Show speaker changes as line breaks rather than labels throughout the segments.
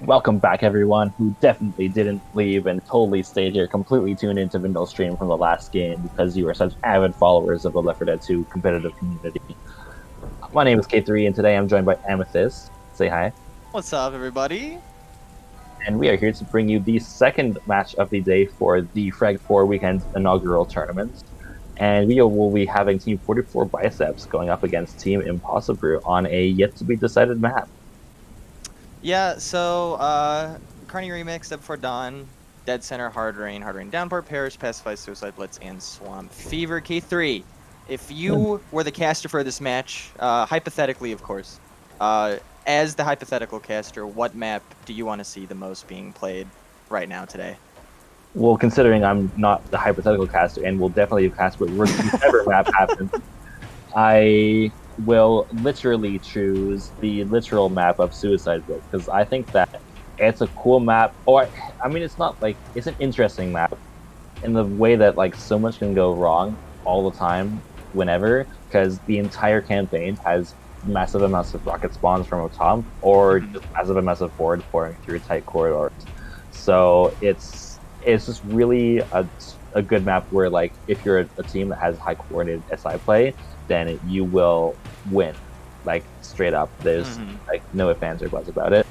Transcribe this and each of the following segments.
Welcome back, everyone who definitely didn't leave and totally stayed here, completely tuned into Vindal's stream from the last game because you are such avid followers of the L4D2 competitive community. My name is K3, and today I'm joined by Amethyst. Say hi.
What's up, everybody?
And we are here to bring you the second match of the day for the Frag4 weekend inaugural tournament. And we will be having Team 44Biceps going up against Team Impossibru on a yet-to-be-decided map.
Yeah, so, Carney Remix, Step Before Dawn, Dead Center, Hard Rain, Downpour, Parish, Pacify, Suicide Blitz, and Swamp Fever. K3, if you were the caster for this match, hypothetically, of course, as the hypothetical caster, what map do you want to see the most being played right now today?
Well, considering I'm not the hypothetical caster and will definitely cast whichever map happens, I will literally choose the literal map of Suicide Blitz because I think that it's a cool map. Or, I mean, it's an interesting map in the way that so much can go wrong all the time, whenever, because the entire campaign has massive amounts of rocket spawns from a top or just massive amounts of forward pouring through tight corridors. So it's just really a good map where if you're a team that has high coordinated SI play, then you will win, straight up. There's no ifs, ands, or buts about it.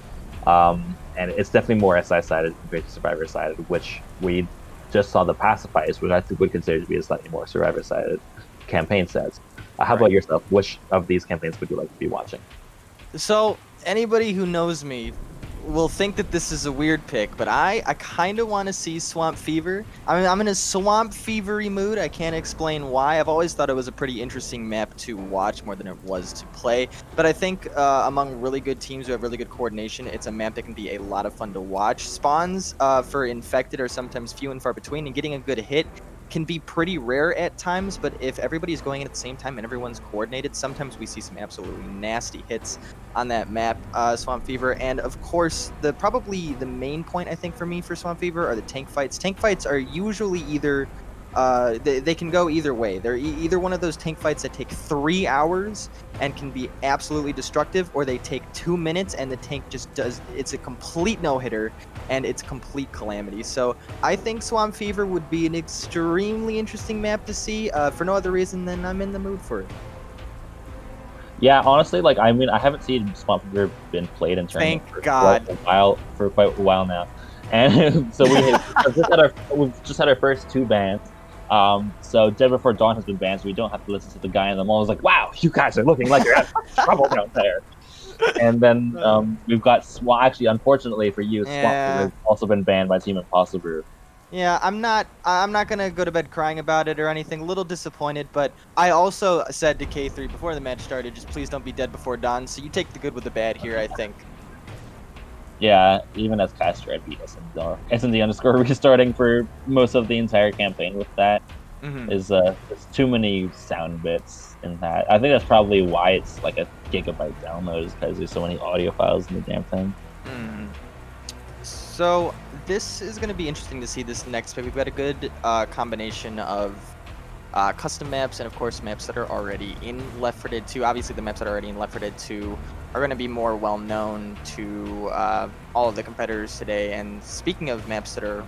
And it's definitely more SI sided compared to Survivor sided, which we just saw the Pacifies, which I think would consider to be a slightly more Survivor sided campaign sets. How about yourself? Which of these campaigns would you like to be watching?
So, anybody who knows me will think that this is a weird pick, but I kind of want to see Swamp Fever. I mean, I'm in a Swamp Fevery mood. I can't explain why. I've always thought it was a pretty interesting map to watch more than it was to play. But I think among really good teams who have really good coordination, it's a map that can be a lot of fun to watch. Spawns for Infected are sometimes few and far between, and getting a good hit can be pretty rare at times, but if everybody's going in at the same time and everyone's coordinated, sometimes we see some absolutely nasty hits on that map, Swamp Fever. And of course, probably the main point I think for me for Swamp Fever are the tank fights. Tank fights are usually either they can go either way. They're either one of those tank fights that take 3 hours and can be absolutely destructive, or they take 2 minutes and the tank just it's a complete no-hitter and it's complete calamity. So I think Swamp Fever would be an extremely interesting map to see for no other reason than I'm in the mood for it.
Yeah, honestly, I haven't seen Swamp Fever been played in tournament
Thank God.
for quite a while now, and so we've just had our first 2 bans. So Dead Before Dawn has been banned, so we don't have to listen to the guy in the mall who's like, "Wow, you guys are looking like you're having trouble down there." And then we've got actually, unfortunately for you, Swamp Fever has also been banned by Team Impossibru.
Yeah, I'm not gonna go to bed crying about it or anything. A little disappointed, but I also said to K3 before the match started, just please don't be Dead Before Dawn. So you take the good with the bad here, I think.
Yeah, even as caster, I'd beat SND underscore restarting for most of the entire campaign with that. There's too many sound bits in that. I think that's probably why it's like a gigabyte download, is because there's so many audio files in the damn thing.
So this is going to be interesting to see this next pick. We've got a good combination of custom maps and, of course, maps that are already in L4D2 2. Obviously, the maps that are already in L4D2 2 are going to be more well-known to all of the competitors today. And speaking of maps that are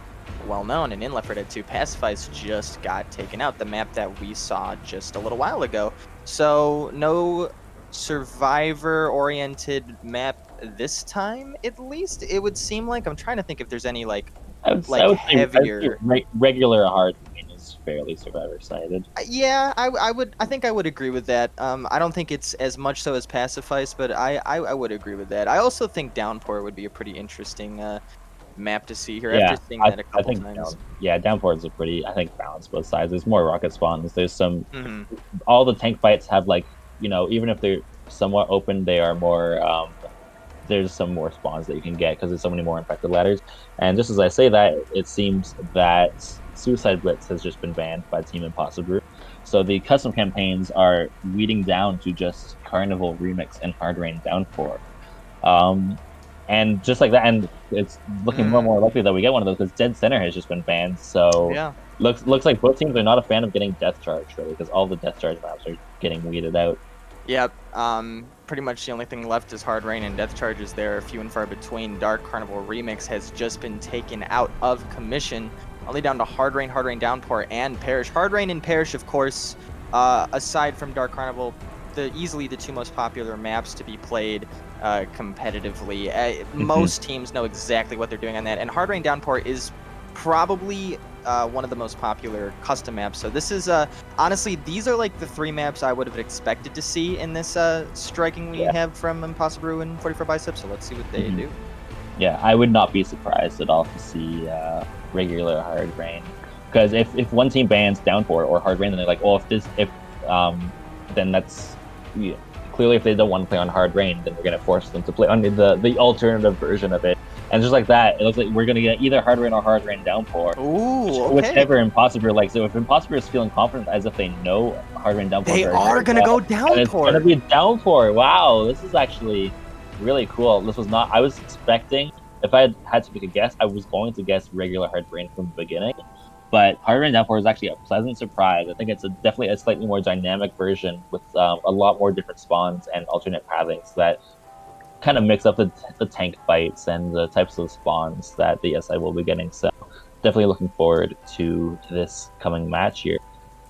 well-known and in L4D2 2, Pacify's just got taken out, the map that we saw just a little while ago. So no survivor-oriented map this time, at least. It would seem like. I'm trying to think if there's any
I would
heavier.
Regular hard is fairly Survivor sided.
Yeah, I think I would agree with that. I don't think it's as much so as Pacifice, but I would agree with that. I also think Downpour would be a pretty interesting map to see here after seeing that a couple times.
Downpour is a pretty, I think, balanced both sides. There's more rocket spawns. There's some all the tank fights have even if they're somewhat open, they are more there's some more spawns that you can get because there's so many more infected ladders. And just as I say that, it seems that Suicide Blitz has just been banned by Team Impossibru. So the custom campaigns are weeding down to just Carnival Remix and Hard Rain Downpour. And just like that, and it's looking more and more likely that we get one of those because Dead Center has just been banned. So looks like both teams are not a fan of getting Death Charge, really, because all the Death Charge maps are getting weeded out.
Yep. Pretty much the only thing left is Hard Rain and Death Charges. There are few and far between. Dark Carnival Remix has just been taken out of commission, only down to Hard Rain Downpour, and Perish. Hard Rain and Perish, of course, aside from Dark Carnival, easily the two most popular maps to be played competitively. Most teams know exactly what they're doing on that, and Hard Rain Downpour is probably one of the most popular custom maps. So this is honestly, these are like the three maps I would have expected to see in this striking we have from Impossibru and 44Biceps. So let's see what they do.
Yeah, I would not be surprised at all to see regular Hard Rain, because if one team bans Downpour or Hard Rain, then they're like, oh, then that's clearly, if they don't want to play on Hard Rain, then we're gonna force them to play on the alternative version of it. And just like that, it looks like we're going to get either Hard Rain or Hard Rain Downpour.
Ooh, okay.
Whichever Impossibru likes. So if Impossibru is feeling confident as if they know Hard Rain Downpour,
they are going to go Downpour.
It's going to be Downpour. Wow, this is actually really cool. This was not, I was expecting, if I had to make a guess, I was going to guess regular Hard Rain from the beginning. But Hard Rain Downpour is actually a pleasant surprise. I think it's definitely a slightly more dynamic version with a lot more different spawns and alternate pathings that kind of mix up the tank fights and the types of spawns that the SI will be getting. So definitely looking forward to this coming match here.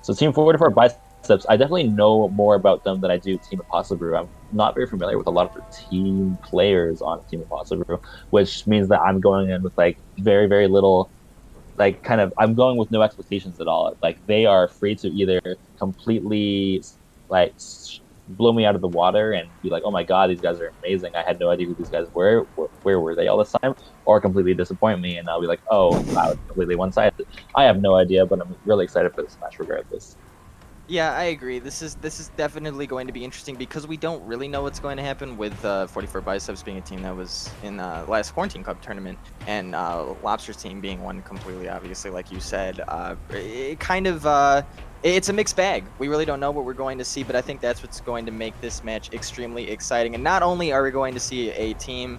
So Team 44Biceps, I definitely know more about them than I do Team Impossibru. I'm not very familiar with a lot of the team players on Team Impossibru, which means that I'm going in with like very, very little, like I'm going with no expectations at all. Like they are free to either completely like blow me out of the water and be like, oh my god, these guys are amazing, I had no idea who these guys were, where were they all this time, or completely disappoint me and I'll be like, oh wow, it's completely one-sided. I have no idea, but I'm really excited for this match regardless.
Yeah, I agree. This is definitely going to be interesting because we don't really know what's going to happen with 44Biceps being a team that was in the last Quarantine Cup tournament, and Lobster's team being one completely, obviously, like you said. It kind of it's a mixed bag. We really don't know what we're going to see, but I think that's what's going to make this match extremely exciting. And not only are we going to see a team,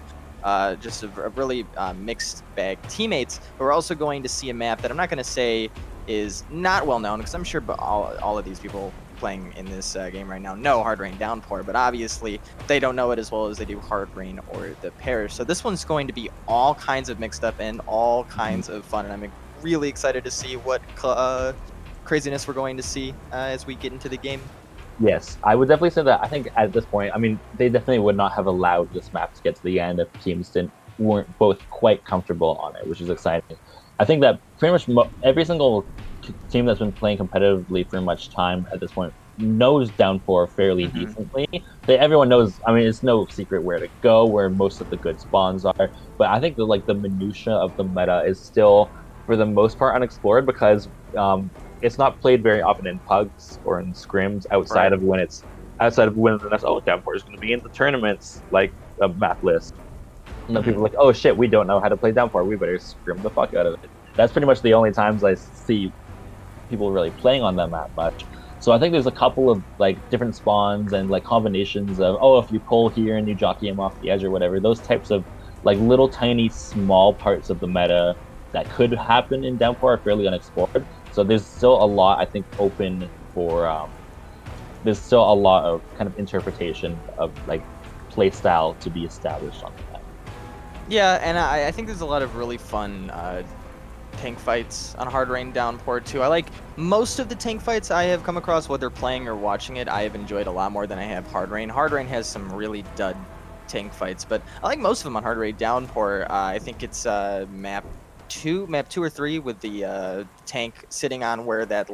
just a really mixed bag teammates, but we're also going to see a map that I'm not going to say is not well known, because I'm sure all of these people playing in this game right now know Hard Rain Downpour, but obviously they don't know it as well as they do Hard Rain or the Perish. So this one's going to be all kinds of mixed up and all kinds of fun, and I'm really excited to see what craziness we're going to see as we get into the game.
Yes, I would definitely say that. I think at this point, I mean, they definitely would not have allowed this map to get to the end if teams weren't both quite comfortable on it, which is exciting. I think that pretty much every single team that's been playing competitively for much time at this point knows Downpour fairly decently. Everyone knows, I mean, it's no secret where to go, where most of the good spawns are, but I think the minutia of the meta is still, for the most part, unexplored, because it's not played very often in pugs or in scrims outside of when the next, oh, Downpour is going to be in the tournaments, like a map list. And then people are like, oh shit, we don't know how to play Downpour, we better scrim the fuck out of it. That's pretty much the only times I see people really playing on that map much. So I think there's a couple of like different spawns and like combinations of, oh, if you pull here and you jockey him off the edge or whatever, those types of like little tiny small parts of the meta that could happen in Downpour are fairly unexplored. So there's still a lot, I think, open for there's still a lot of kind of interpretation of like play style to be established on the map.
Yeah, and I think there's a lot of really fun tank fights on Hard Rain Downpour too. I like most of the tank fights I have come across, whether playing or watching it, I have enjoyed a lot more than I have Hard Rain. Hard Rain has some really dud tank fights, but I like most of them on Hard Rain Downpour. I think it's map 2 or 3 with the tank sitting on where that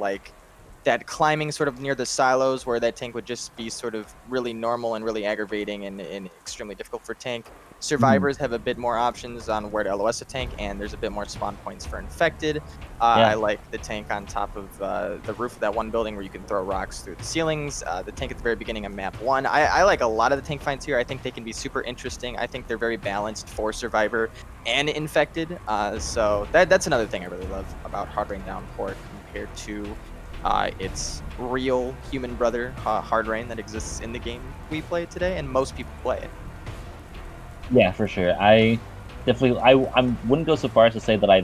climbing sort of near the silos, where that tank would just be sort of really normal and really aggravating and extremely difficult for tank. Survivors have a bit more options on where to LOS a tank, and there's a bit more spawn points for infected. I like the tank on top of the roof of that one building where you can throw rocks through the ceilings. The tank at the very beginning of map 1. I like a lot of the tank fights here. I think they can be super interesting. I think they're very balanced for Survivor and infected. So that's another thing I really love about Hard Rain Downpour compared to its real human brother, Hard Rain, that exists in the game we play today, and most people play it.
Yeah, for sure. I wouldn't go so far as to say that I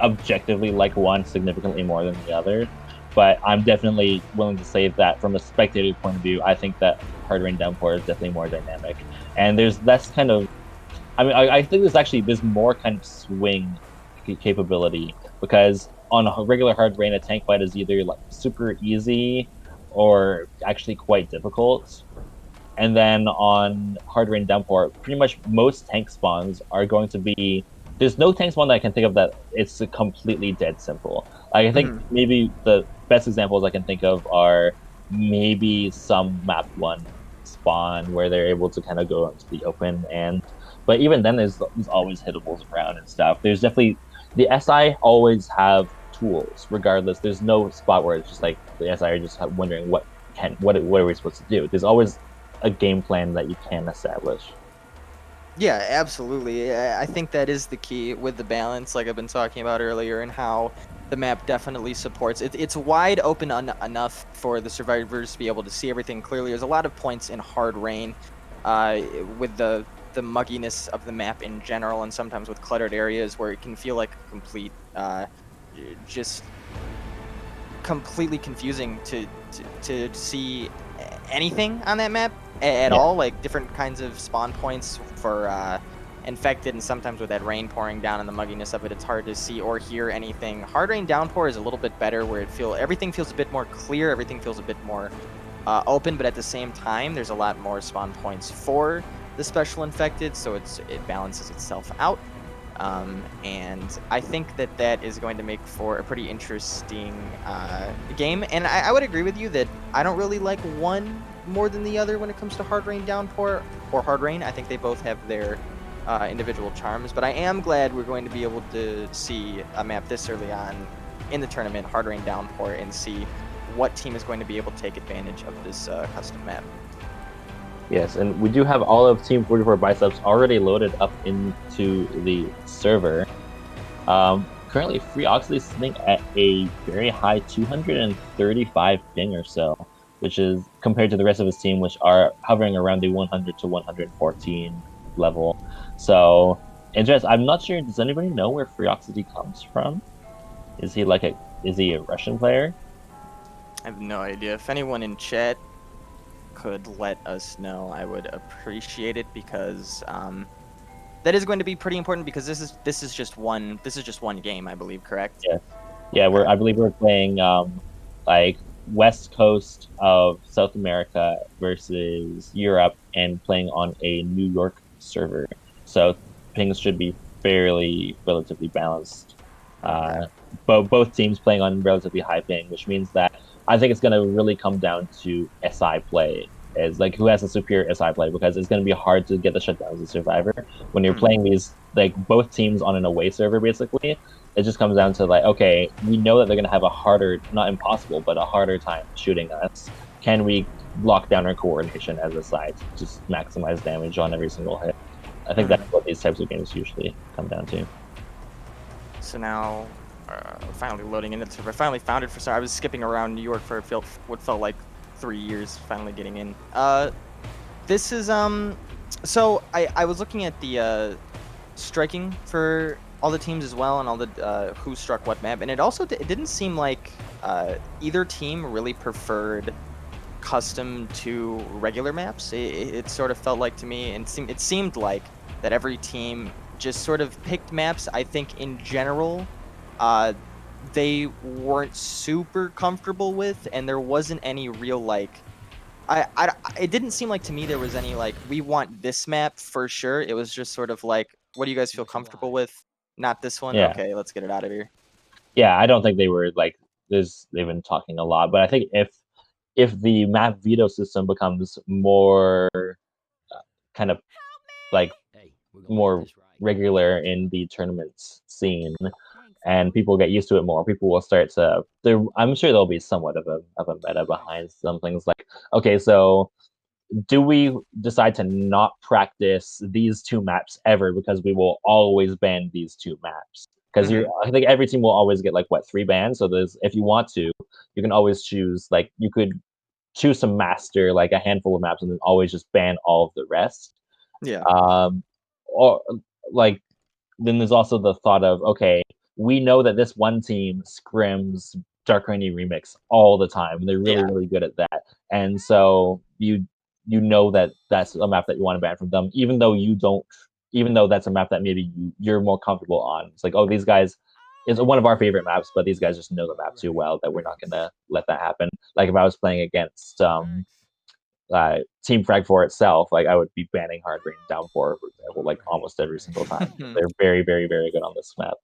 objectively like one significantly more than the other, but I'm definitely willing to say that from a spectator point of view, I think that Hard Rain Downpour is definitely more dynamic, and there's less kind of. I mean, I think there's more kind of swing capability because on a regular hard rain, a tank fight is either like super easy or actually quite difficult. And then on hard rain downpour, pretty much most tank spawns are going to be. There's no tank spawn that I can think of that it's a completely dead simple. Like, I think
Mhm.
maybe the best examples I can think of are maybe some map one spawn where they're able to kind of go into the open and. But even then, there's always hittables around and stuff. There's definitely the SI always have tools regardless. There's no spot where it's just like the SI are just wondering what are we supposed to do. There's always a game plan that you can establish.
Yeah, absolutely. I think that is the key with the balance, like I've been talking about earlier, and how the map definitely supports it. It's wide open enough for the survivors to be able to see everything clearly. There's a lot of points in hard rain, uh, with the mugginess of the map in general, and sometimes with cluttered areas where it can feel like a complete, just completely confusing to see anything on that map at
Yeah.
all. Like different kinds of spawn points for infected, and sometimes with that rain pouring down and the mugginess of it, it's hard to see or hear anything. Hard rain downpour is a little bit better, where everything feels a bit more clear, everything feels a bit more open, but at the same time, there's a lot more spawn points for the special infected, so it balances itself out. And I think that is going to make for a pretty interesting game. And I would agree with you that I don't really like one more than the other when it comes to Hard Rain Downpour or Hard Rain. I think they both have their individual charms, but I am glad we're going to be able to see a map this early on in the tournament, Hard Rain Downpour, and see what team is going to be able to take advantage of this custom map.
Yes, and we do have all of Team 44 Biceps already loaded up into the server. Currently, Free Oxley is sitting at a very high 235 ping or so, which is compared to the rest of his team, which are hovering around the 100 to 114 level. So, interest. I'm not sure. Does anybody know where Free Oxley comes from? Is he like a is he a Russian player?
I have no idea. If anyone in chat could let us know, I would appreciate it, because that is going to be pretty important, because this is just one game, I believe, correct?
Yeah, yeah.
Okay.
I believe we're playing like West Coast of South America versus Europe, and playing on a New York server. So pings should be fairly relatively balanced.
Okay.
Both teams playing on relatively high ping, which means that I think it's going to really come down to SI play. Is like who has a superior SI play, because it's going to be hard to get the shutdowns as a survivor when you're
Hmm.
playing these like both teams on an away server. Basically, it just comes down to like, okay, we know that they're going to have a harder, not impossible, but a harder time shooting us. Can we lock down our coordination as a side to just maximize damage on every single hit? I think that's
Hmm.
what these types of games usually come down to.
So now, finally loading into the server. I finally found it for some. I was skipping around New York for what felt like 3 years. Finally getting in. This is So I was looking at the striking for all the teams as well, and all the who struck what map, and it didn't seem like either team really preferred custom to regular maps. It sort of felt like to me, and it seemed like that every team just sort of picked maps. I think in general, uh, they weren't super comfortable with, and there wasn't any real like. It didn't seem like to me there was any like, we want this map for sure. It was just sort of like, what do you guys feel comfortable with? Not this one.
Yeah.
Okay, let's get it out of here.
Yeah, I don't think they were like they've been talking a lot, but I think if the map veto system becomes more kind of like more regular in the tournaments scene and people get used to it more, people will start to there I'm sure there'll be somewhat of a meta behind some things like, okay, so do we decide to not practice these two maps ever because we will always ban these two maps? Because you're,
Hmm.
I think every team will always get like what 3 bans. So there's, if you want to, you can always choose like you could choose to master like a handful of maps and then always just ban all of the rest.
Yeah.
Or like then there's also the thought of, okay, we know that this one team scrims Dark Rainy remix all the time. They're really, really good at that. And so you know that that's a map that you want to ban from them, even though you don't, even though that's a map that maybe you're more comfortable on. It's like, oh, these guys is one of our favorite maps, but these guys just know the map too well that we're not gonna let that happen. Like if I was playing against Team Frag4 itself, like I would be banning Hard Rain Downpour, for example, like almost every single time. They're very, very, very good on this map.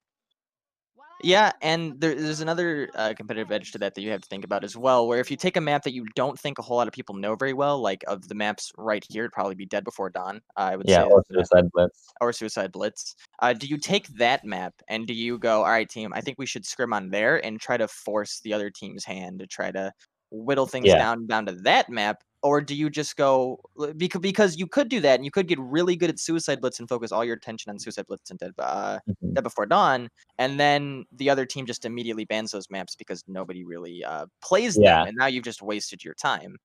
Yeah, and there's another competitive edge to that you have to think about as well, where if you take a map that you don't think a whole lot of people know very well, like of the maps right here, it'd probably be Dead Before Dawn, I would
Yeah,
say.
or Suicide Blitz.
Or Suicide Blitz. Do you take that map and do you go, all right, team, I think we should scrim on there and try to force the other team's hand to try to whittle things down to that map? Or do you just go, because you could do that and you could get really good at Suicide Blitz and focus all your attention on Suicide Blitz and Dead Before Dawn, and then the other team just immediately bans those maps because nobody really plays them, and now you've just wasted your time.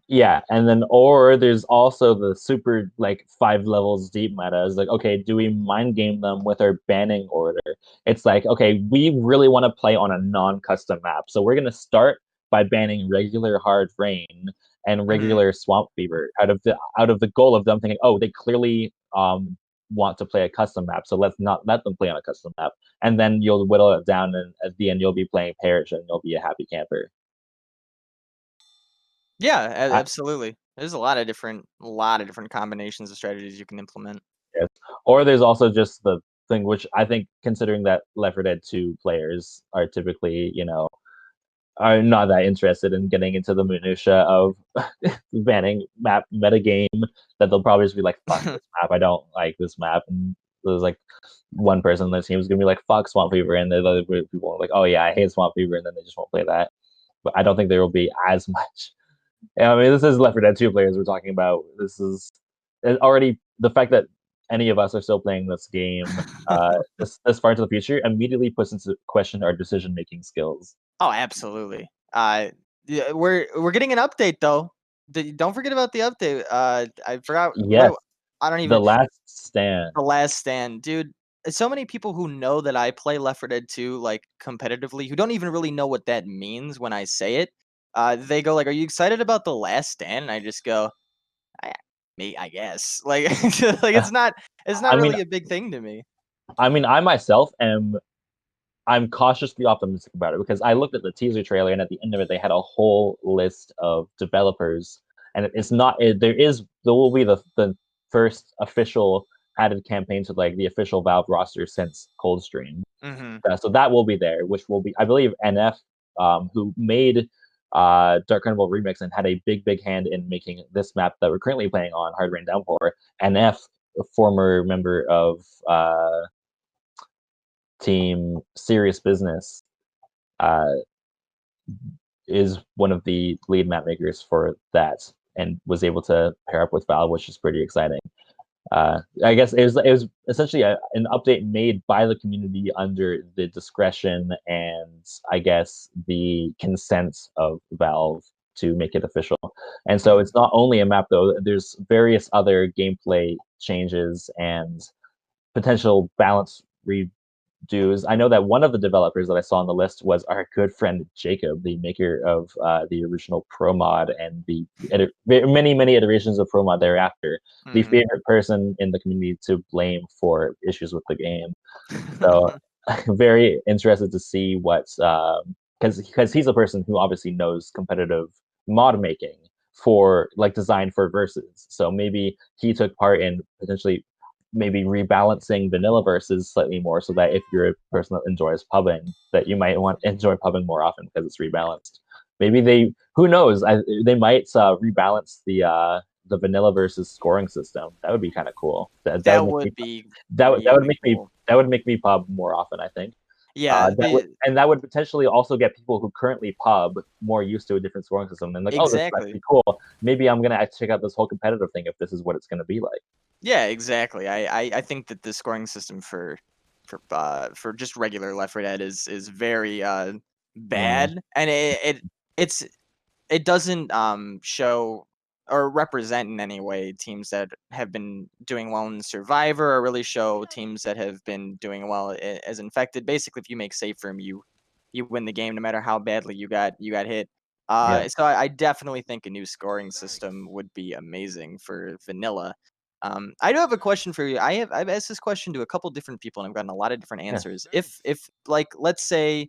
Yeah, and then or there's also the super like 5 levels deep meta is like, okay, do we mind game them with our banning order? It's like, okay, we really want to play on a non-custom map, so we're gonna start by banning regular Hard Rain and regular Swamp Fever out of the goal of them thinking, oh, they clearly want to play a custom map, so let's not let them play on a custom map, and then you'll whittle it down, and at the end you'll be playing Perish, and you'll be a happy camper.
Yeah, absolutely. There's a lot of different combinations of strategies you can implement.
Yes. Or there's also just the thing, which I think, considering that Left 4 Dead 2 players are typically, are not that interested in getting into the minutia of banning map metagame, that they'll probably just be like, fuck this map, I don't like this map. And there's like one person on the team is gonna be like, fuck Swamp Fever, and the other people are like, oh yeah, I hate Swamp Fever, and then they just won't play that. But I don't think there will be as much. I mean, this is Left 4 Dead 2 players we're talking about. This is already the fact that any of us are still playing this game this far into the future immediately puts into question our decision making skills.
Oh, absolutely. Yeah, we're getting an update though. Don't forget about the update. I forgot
Yes,
I don't even
the last stand.
The Last Stand, dude. So many people who know that I play Left 4 Dead 2 like competitively, who don't even really know what that means when I say it. They go like, "Are you excited about The Last Stand?" And I just go, I guess." Like, like it's not
I mean,
really a big thing to me.
I myself I'm cautiously optimistic about it because I looked at the teaser trailer, and at the end of it they had a whole list of developers, and it's not there will be the first official added campaign to like the official Valve roster since Coldstream. So that will be there, which will be, I believe, NF, who made Dark Carnival Remix and had a big hand in making this map that we're currently playing on, Hard Rain Downpour. NF, a former member of Team Serious Business, uh, is one of the lead map makers for that, and was able to pair up with Valve, which is pretty exciting. I guess it was essentially an update made by the community under the discretion and I guess the consent of Valve to make it official. And so it's not only a map though, there's various other gameplay changes and potential balance redos. I know that one of the developers that I saw on the list was our good friend Jacob, the maker of the original Pro Mod and the many iterations of Pro Mod thereafter, the favorite person in the community to blame for issues with the game. So very interested to see what's because he's a person who obviously knows competitive mod making for like design for versus. So maybe he took part in potentially maybe rebalancing vanilla versus slightly more, so that if you're a person that enjoys pubbing, that you might want to enjoy pubbing more often because it's rebalanced. Maybe who knows, they might rebalance the vanilla versus scoring system. That would be kind of cool.
That would be
that would make
cool.
that would make me pub more often, I think.
Yeah,
that would potentially also get people who currently pub more used to a different scoring system, and like, oh, this is actually cool. Maybe I'm gonna check out this whole competitive thing if this is what it's gonna be like.
Yeah, exactly. I think that the scoring system for just regular Left 4 Dead is very bad, and it doesn't show or represent in any way teams that have been doing well in Survivor, or really show teams that have been doing well as Infected. Basically, if you make safe room, you you win the game no matter how badly you got hit.
Yeah.
So I definitely think a new scoring system would be amazing for vanilla. I do have a question for you. I've asked this question to a couple different people and I've gotten a lot of different
Yeah.
answers. If like let's say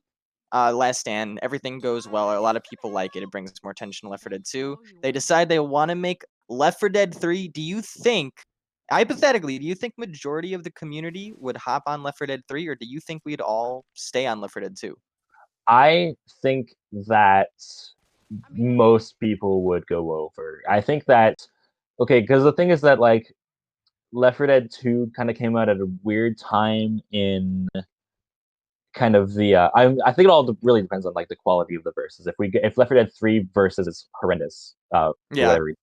Last Stand, everything goes well. A lot of people like it. It brings more attention to Left 4 Dead 2. They decide they want to make Left 4 Dead 3. Do you think, hypothetically, do you think majority of the community would hop on Left 4 Dead 3, or do you think we'd all stay on Left 4 Dead 2?
I think that most people would go over. I think that okay, because the thing is that like Left 4 Dead 2 kind of came out at a weird time in kind of the I think it all really depends on like the quality of the verses. If Left 4 Dead 3 versus is horrendous for
Yeah,
whatever reason,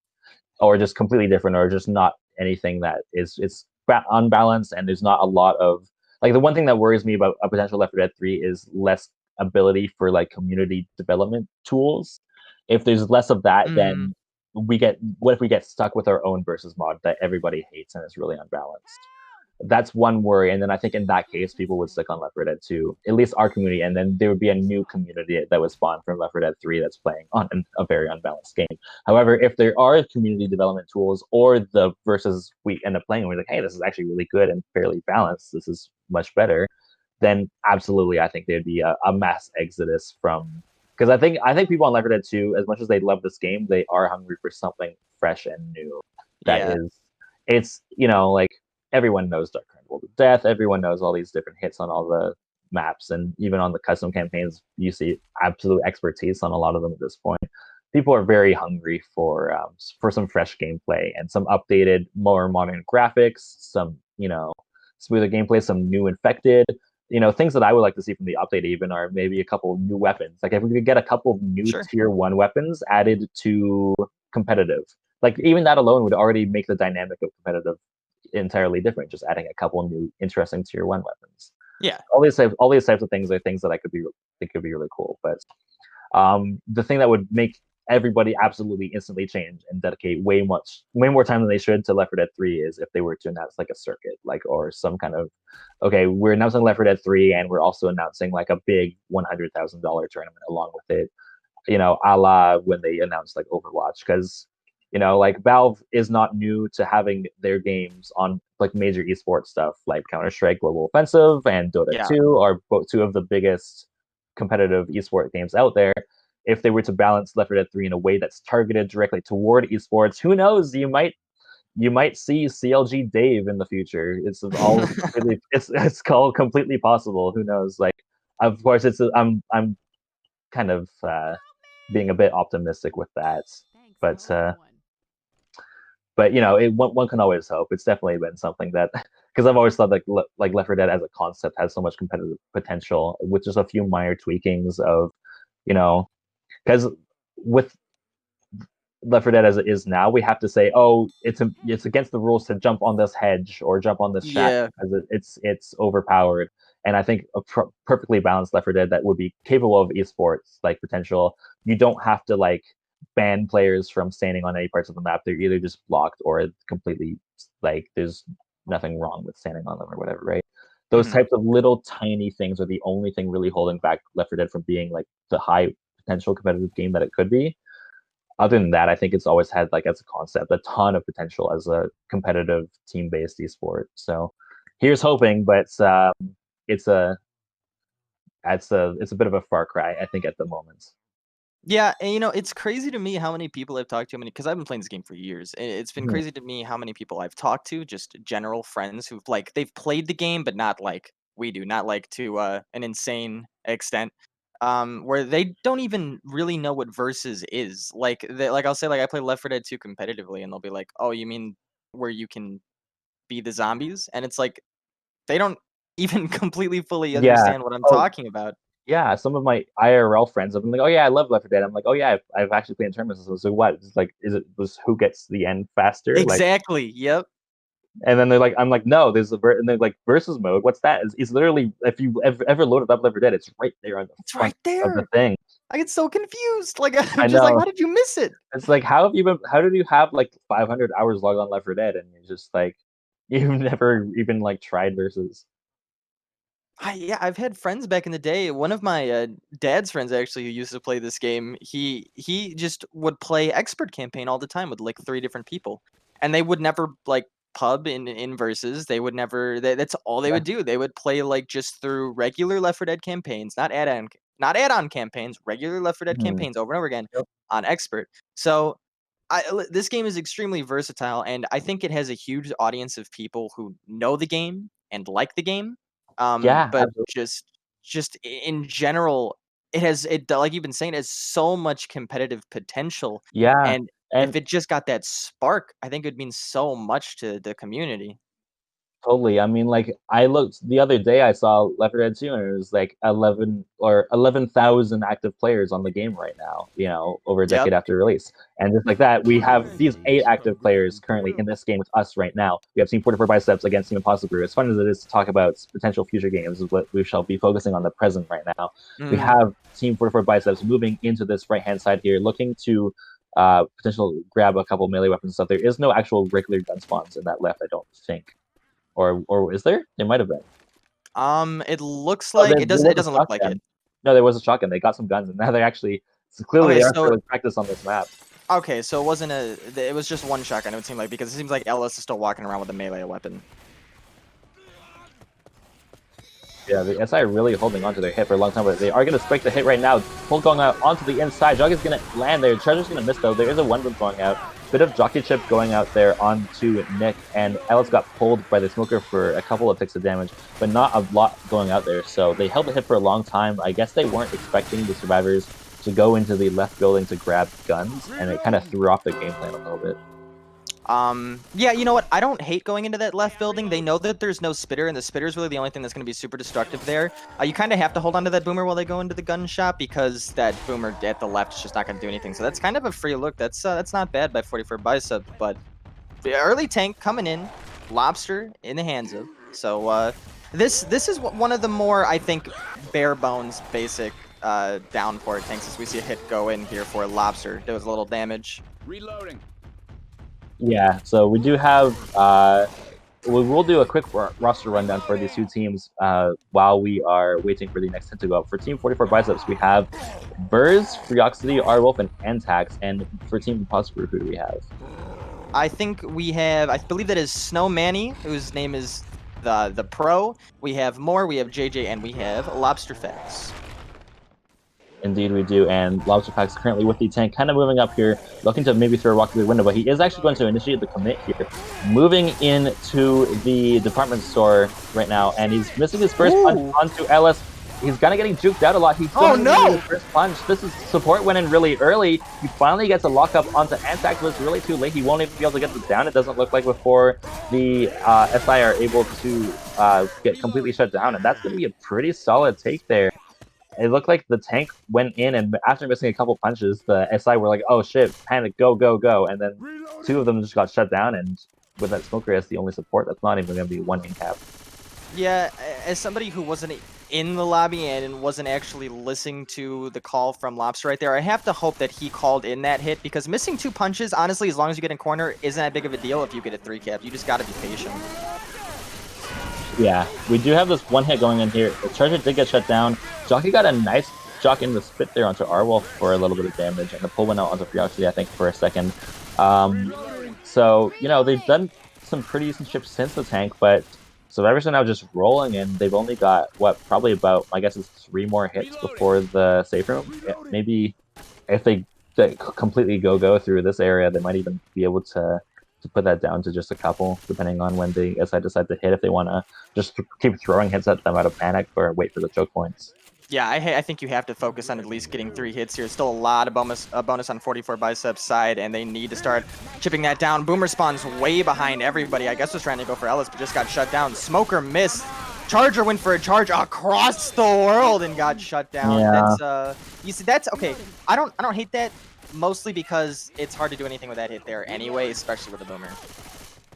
or just completely different, or just not anything that is it's unbalanced, and there's not a lot of like the one thing that worries me about a potential Left 4 Dead 3 is less ability for like community development tools. If there's less of that,
mm,
then what if we get stuck with our own versus mod that everybody hates and is really unbalanced? That's one worry. And then I think in that case, people would stick on Left 4 Dead 2, at least our community, and then there would be a new community that would spawn from Left 4 Dead 3 that's playing on a very unbalanced game. However, if there are community development tools or the versus we end up playing, we're like, hey, this is actually really good and fairly balanced. This is much better. Then absolutely, I think there'd be a mass exodus from because I think people on Left 4 Dead 2, as much as they love this game, they are hungry for something fresh and new. That
yeah,
is, it's like everyone knows Dark Carnival to death. Everyone knows all these different hits on all the maps, and even on the custom campaigns, you see absolute expertise on a lot of them at this point. People are very hungry for some fresh gameplay and some updated, more modern graphics, some smoother gameplay, some new infected. Things that I would like to see from the update even are maybe a couple new weapons. Like if we could get a couple new
sure.
tier 1 weapons added to competitive, like even that alone would already make the dynamic of competitive entirely different. Just adding a couple new interesting tier 1 weapons.
Yeah,
All these types of things are things that I think could be really cool. But the thing that would make everybody absolutely instantly change and dedicate way more time than they should to Left 4 Dead 3 is if they were to announce like a circuit, like or some kind of okay, we're announcing Left 4 Dead 3 and we're also announcing like a big $100,000 tournament along with it, a la when they announced like Overwatch, because like Valve is not new to having their games on like major esports stuff, like Counter-Strike Global Offensive and Dota
yeah.
2 are both two of the biggest competitive esport games out there. If they were to balance Left 4 Dead 3 in a way that's targeted directly toward esports, who knows? You might see CLG Dave in the future. It's all completely it's called completely possible. Who knows? Like, of course, I'm kind of being a bit optimistic with that, but one can always hope. It's definitely been something that because I've always thought like Left 4 Dead as a concept has so much competitive potential with just a few minor tweakings of you know because with Left 4 Dead as it is now, we have to say, oh, it's against the rules to jump on this hedge or jump on this shack
Yeah.
because it's overpowered. And I think a perfectly balanced Left 4 Dead that would be capable of esports like potential. You don't have to like ban players from standing on any parts of the map. They're either just blocked or completely like there's nothing wrong with standing on them or whatever, right? Those
Mhm.
types of little tiny things are the only thing really holding back Left 4 Dead from being like the high potential competitive game that it could be. Other than that, I think it's always had like as a concept a ton of potential as a competitive team-based esport. So here's hoping, but it's a it's a bit of a far cry, I think, at the moment.
Yeah, and it's crazy to me how many people I've talked to, because I've been playing this game for years. It's been
Mhm.
crazy to me how many people I've talked to, just general friends who've like they've played the game, but not like we do, not like to an insane extent. Where they don't even really know what versus is. Like I'll say like I play Left 4 Dead 2 competitively, and they'll be like, "Oh, you mean where you can be the zombies?" And it's like they don't even completely fully
Yeah.
understand what I'm
Oh,
talking about.
yeah. Some of my IRL friends have been like, "Oh yeah, I love Left 4 Dead." I'm like, "Oh yeah, I've actually played in tournaments." So what? It's like, is it was who gets the end faster? Like,
Exactly. Yep.
and then they're like, I'm like, no, there's and they're like versus mode. What's that? It's literally if you ever loaded up Left 4 Dead, it's right there on the
It's
front
right
of the
there.
thing.
I get so confused. Like I'm
I
just like,
know.
how did you miss it?
It's like how did you have like 500 hours logged on Left 4 Dead and you're just like you've never even like tried versus.
Yeah, I've had friends back in the day. One of my dad's friends actually who used to play this game. He just would play expert campaign all the time with like 3 different people, and they would never like pub in verses. They would never. That's all they
Yeah.
would do. They would play like just through regular Left 4 Dead campaigns, not add-on campaigns, regular Left 4 Dead
Mhm.
campaigns over and over again
Yep.
on expert. So this game is extremely versatile, and I think it has a huge audience of people who know the game and like the game.
Yeah,
But
absolutely.
in general, like you've been saying, it has so much competitive potential,
Yeah,
and if
and
it just got that spark, I think it'd mean so much to the community.
totally. I mean, like, I looked the other day, I saw Left 4 Dead 2, and it was like 11 or 11,000 active players on the game right now, over a
Yep.
decade after release. And just like that, we have these 8 active players currently in this game with us right now. We have Team 44 Biceps against Team Impossibru. As fun as it is to talk about potential future games, is what we shall be focusing on the present right now. We
Mm.
have Team 44 Biceps moving into this right-hand side here, looking to potential grab a couple melee weapons and stuff. There is no actual regular gun spawns in that left, I don't think. Or is there? There might have been.
It looks
Oh,
like it
there
doesn't. It
was a
doesn't look like it.
shotgun. No, there was a shotgun. They got some guns, and now they actually. So clearly,
Okay,
they are
so
starting practice on this map.
it wasn't a. It was just one shotgun. It would seem like because it seems like Ellis is still walking around with a melee weapon.
Yeah, the SI are really holding on to their hit for a long time, but they are going to spike the hit right now. Pull going out onto the inside. Jog is going to land there. Treasure's going to miss, though. There is a one boom going out. Bit of jockey chip going out there onto Nick, and Ellis got pulled by the smoker for a couple of ticks of damage, but not a lot going out there. So they held the hit for a long time. I guess they weren't expecting the survivors to go into the left building to grab guns, and it kind of threw off their game plan a little bit.
Yeah, you know what? I don't hate going into that left building. They know that there's no spitter, and the spitter is really the only thing that's going to be super destructive there. You kind of have to hold on to that boomer while they go into the gun shop because that boomer at the left is just not going to do anything. So that's kind of a free look. That's not bad by 44 Biceps, but the early tank coming in, lobster in the hands of. So this is one of the more, I think, bare bones basic downpour tanks as we see a hit go in here for lobster. Does a little damage.
Reloading.
Yeah, so we do have. We will do a quick roster rundown for these two teams while we are waiting for the next hit to go up. For Team 44 Biceps, we have Burrs, Freoxity, Arwolf, and Antax. And for Team Impossibru, who do we have?
I think we have, I believe that is Snow Manny, whose name is the pro. We have Moore, we have JJ, and we have Lobster Facts.
Indeed, we do. And Lobster Pack's currently with the tank, kind of moving up here, looking to maybe throw a rock through the window, but he is actually going to initiate the commit here. Moving into the department store right now, and he's missing his first punch onto Ellis. He's kind of getting juked out a lot. He's still
no!
his first punch. This is support went in really early. He finally gets a lock up onto Antax, but it's really too late. He won't even be able to get this down. It doesn't look like before the SI are able to get completely shut down, and that's going to be a pretty solid take there. It looked like the tank went in, and after missing a couple punches, the SI were like, oh shit, panic, go, go, go. And then two of them just got shut down, and with that smoker as the only support, that's not even going to be one in cap.
Yeah, as somebody who wasn't in the lobby and wasn't actually listening to the call from Lobster right there, I have to hope that he called in that hit, because missing 2 punches, honestly, as long as you get in corner, isn't that big of a deal if you get a 3 cap. You just got to be patient.
Yeah, we do have this one hit going in here. The Charger did get shut down. Jockey got a nice jock in the spit there onto Arwolf for a little bit of damage, and the pull went out onto Freoxity, I think, for a second. So, they've done some pretty decent ships since the tank, but Survivors are now just rolling, and they've only got, probably about, I guess it's 3 more hits before the safe room. Maybe if they completely go through this area, they might even be able to put that down to just a couple, depending on when the SI decide to hit, if they want to just keep throwing hits at them out of panic or wait for the choke points.
Yeah, I think you have to focus on at least getting 3 hits here. Still a lot of bonus on 44 Biceps side, and they need to start chipping that down. Boomer spawns way behind everybody. I guess was trying to go for Ellis, but just got shut down. Smoker missed. Charger went for a charge across the world and got shut down.
Yeah.
That's you see, that's okay. I don't hate that, mostly because it's hard to do anything with that hit there anyway, especially with the boomer.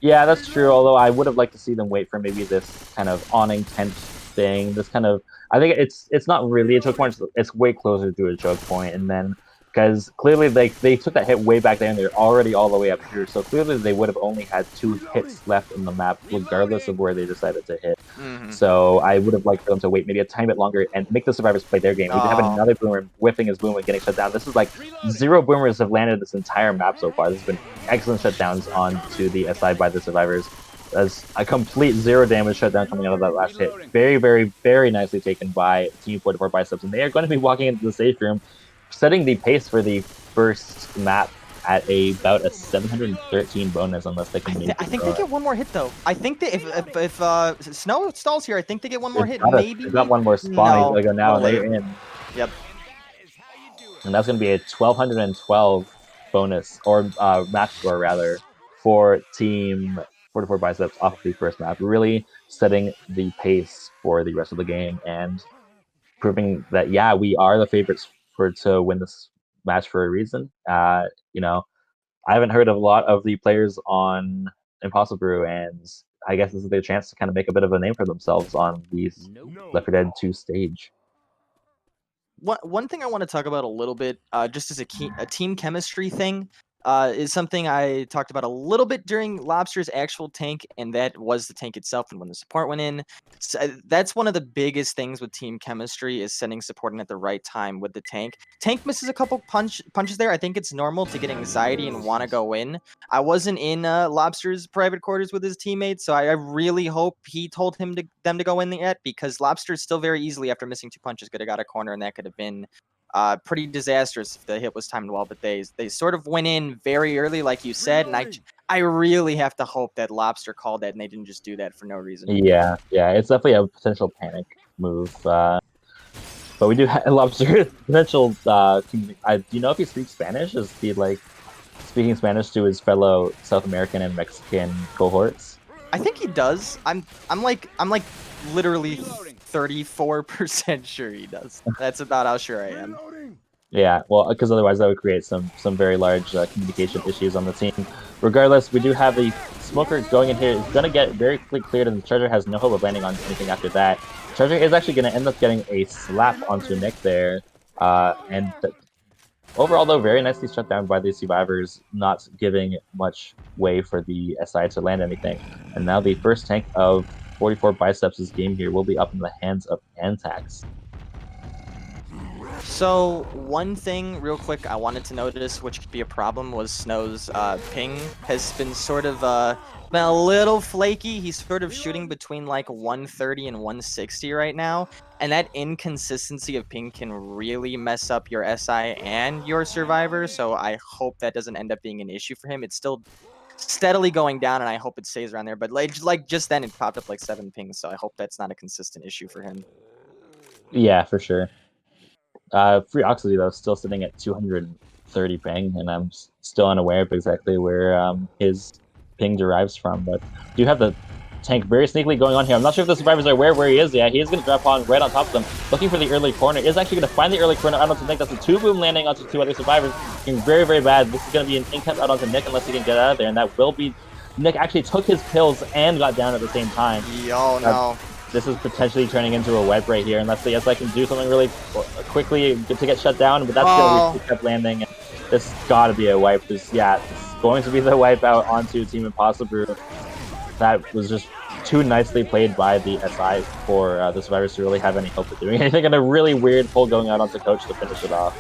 Yeah, that's true. Although I would have liked to see them wait for maybe this kind of awning tent thing. This kind of, I think it's not really a choke point. It's way closer to a choke point, and then because clearly they took that hit way back there and they're already all the way up here. So clearly they would have only had 2 hits left in the map, regardless of where they decided to hit. So I would have liked for them to wait maybe a tiny bit longer and make the survivors play their game. We have another boomer whiffing his boom and getting shut down. This is like 0 boomers have landed this entire map so far. This has been excellent shutdowns onto the SI by the survivors. That's a complete 0 damage shutdown coming out of that last hit. Very, very, very nicely taken by Team 44Biceps, and they are going to be walking into the safe room, setting the pace for the first map at about a 713 bonus, unless they can.
I think they get one more hit though. I think that if Snow stalls here, I think they get one more hit. Maybe
they got one more spawn. They go now. They're in.
Yep.
And that's going to be a 1212 bonus or match score rather for Team 44Biceps off of the first map, really setting the pace for the rest of the game and proving that, yeah, we are the favorites to win this match for a reason. You know, I haven't heard of a lot of the players on Impossibru, and I guess this is their chance to kind of make a bit of a name for themselves on the Left 4 Dead 2 stage.
One thing I want to talk about a little bit, just as a team chemistry thing, is something I talked about a little bit during Lobster's actual tank, and that was the tank itself and when the support went in. So that's one of the biggest things with team chemistry is sending support in at the right time with the tank. Tank misses a couple punches there. I think it's normal to get anxiety and want to go in. I wasn't in Lobster's private quarters with his teammates, so I really hope he told them to go in yet, because Lobster still very easily, after missing 2 punches, could have got a corner, and that could have been pretty disastrous if the hit was timed well, but they sort of went in very early, like you said, and I really have to hope that Lobster called that and they didn't just do that for no reason.
Yeah, it's definitely a potential panic move. But we do have Lobster potential. Do you know if he speaks Spanish? Is he like speaking Spanish to his fellow South American and Mexican cohorts?
I think he does. I'm like literally 34% sure he does. That's about how sure I am.
Yeah, well, because otherwise that would create some very large communication issues on the team. Regardless, we do have the Smoker going in here. It's going to get very quickly cleared, and the Treasure has no hope of landing on anything after that. Treasure is actually going to end up getting a slap onto Nick there. Overall, though, very nicely shut down by the survivors, not giving much way for the SI to land anything. And now the first tank of 44Biceps' game here will be up in the hands of Antax.
So one thing real quick I wanted to notice, which could be a problem, was Snow's ping has been sort of been a little flaky. He's sort of shooting between like 130 and 160 right now, and that inconsistency of ping can really mess up your SI and your survivor, so I hope that doesn't end up being an issue for him. It's still steadily going down, and I hope it stays around there, but like just then it popped up like 7 pings, so I hope that's not a consistent issue for him.
Yeah, for sure. Free Oxley, though, still sitting at 230 ping, and I'm still unaware of exactly where his ping derives from, but do have the tank very sneakily going on here. I'm not sure if the survivors are aware where he is. Yeah, he is going to drop on right on top of them, looking for the early corner. Is actually going to find the early corner. I don't think that's a 2-boom landing onto 2 other survivors. Looking very, very bad. This is going to be an in-cut out onto Nick unless he can get out of there, and that will be... Nick actually took his pills and got down at the same time.
Oh, no.
This is potentially turning into a wipe right here, unless the SI can do something really quickly to get shut down, but that's going to be kept landing. And this got to be a wipe. It's going to be the wipe out onto Team Impossibru. That was just too nicely played by the SI for the survivors to really have any hope of doing anything, and a really weird pull going out onto Coach to finish it off.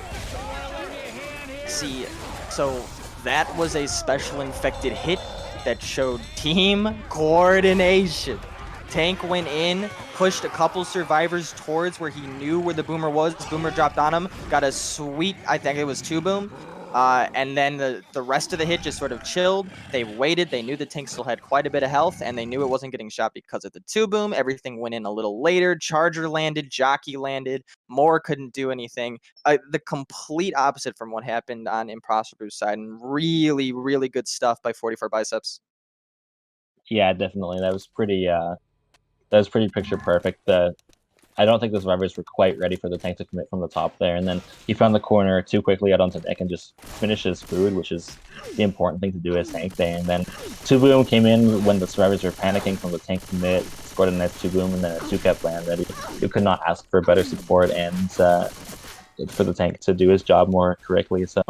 See, so that was a special infected hit that showed team coordination. Tank went in, pushed a couple survivors towards where he knew where the boomer was. Boomer dropped on him, got a sweet, I think it was 2-boom. And then the rest of the hit just sort of chilled. They waited. They knew the tank still had quite a bit of health, and they knew it wasn't getting shot because of the 2-boom. Everything went in a little later. Charger landed. Jockey landed. Moore couldn't do anything. The complete opposite from what happened on Impossibru's side, and really, really good stuff by 44Biceps.
Yeah, definitely. That was pretty picture perfect. I don't think the survivors were quite ready for the tank to commit from the top there, and then he found the corner too quickly out onto Nick and just finished his food, which is the important thing to do as tank there. And then 2-boom came in when the survivors were panicking from the tank commit, scored a nice 2-boom, and then a 2-cap land ready. You could not ask for better support, and for the tank to do his job more correctly. So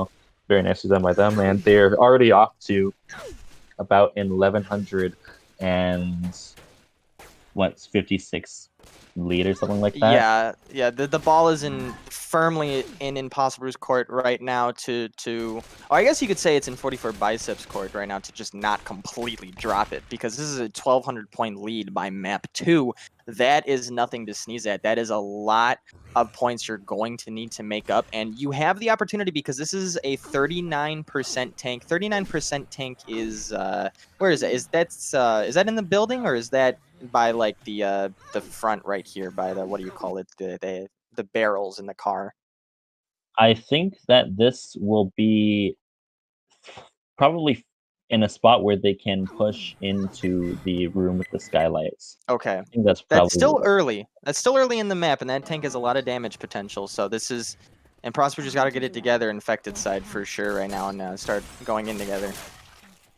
very nicely done by them, and they're already off to about an 1100 and what's 56 lead or something like that.
Yeah. The ball is firmly in Impossibru's court right now oh, I guess you could say it's in 44Biceps court right now to just not completely drop it, because this is a 1200 point lead by map 2. That is nothing to sneeze at. That is a lot of points you're going to need to make up, and you have the opportunity because this is a 39% tank. 39% tank is where is it? Is that in the building, or is that by like the front right here by the, what do you call it, the barrels in the car?
I think that this will be probably in a spot where they can push into the room with the skylights.
Okay,
I think that's
that's
probably
still early. That's still early in the map, and that tank has a lot of damage potential. So this is, and Prosper just got to get it together, infected side for sure right now, and start going in together.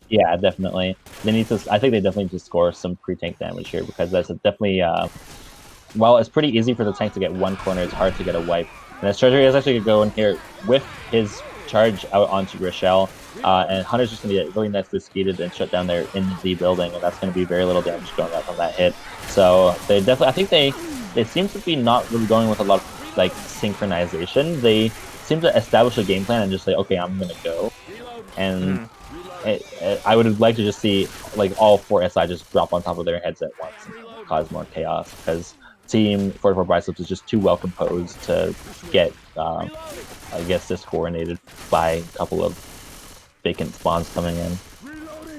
yeah, definitely. They need to. I think they definitely need to score some pre-tank damage here, because that's definitely. While it's pretty easy for the tank to get one corner, it's hard to get a wipe. And this Treasury is actually going to go in here with his charge out onto Rochelle, and Hunter's just going to get really nicely skated and shut down there in the building, and that's going to be very little damage going out from that hit. So they definitely, I think they seem to be not really going with a lot of like synchronization. They seem to establish a game plan and just say, okay, I'm going to go. And I would like to just see like all 4 SI just drop on top of their heads at once and cause more chaos, because Team 44Biceps is just too well composed to get, I guess, discoordinated by a couple of vacant spawns coming in.